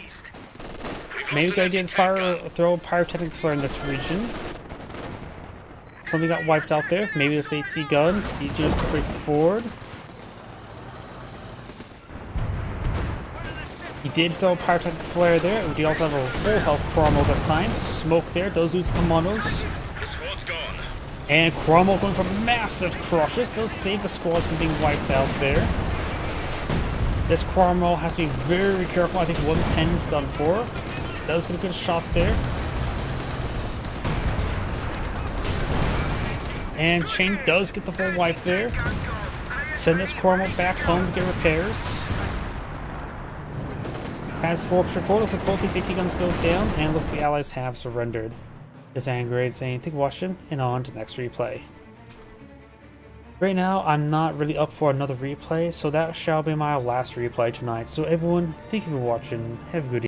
Maybe the idea to throw a pyrotechnic flare in this region. Something got wiped out there. Maybe this AT gun. These units can break forward. He did throw a pyrotechnic flare there. We also have a full health Cromwell this time. Smoke there. Does lose the Commandos. The squad's gone. And Cromwell going for massive crushes. Does save the squads from being wiped out there. This Cromwell has to be very careful. I think one pen's done for. Does get a good shot there. And Chain does get the full wipe there. Send this Cromwell back home to get repairs. Pass forward for 4. Looks like both these AT guns go down, and looks like the Allies have surrendered. This Angrade saying, thank you for watching, and on to next replay. Right now, I'm not really up for another replay, so that shall be my last replay tonight. So everyone, thank you for watching. Have a good evening.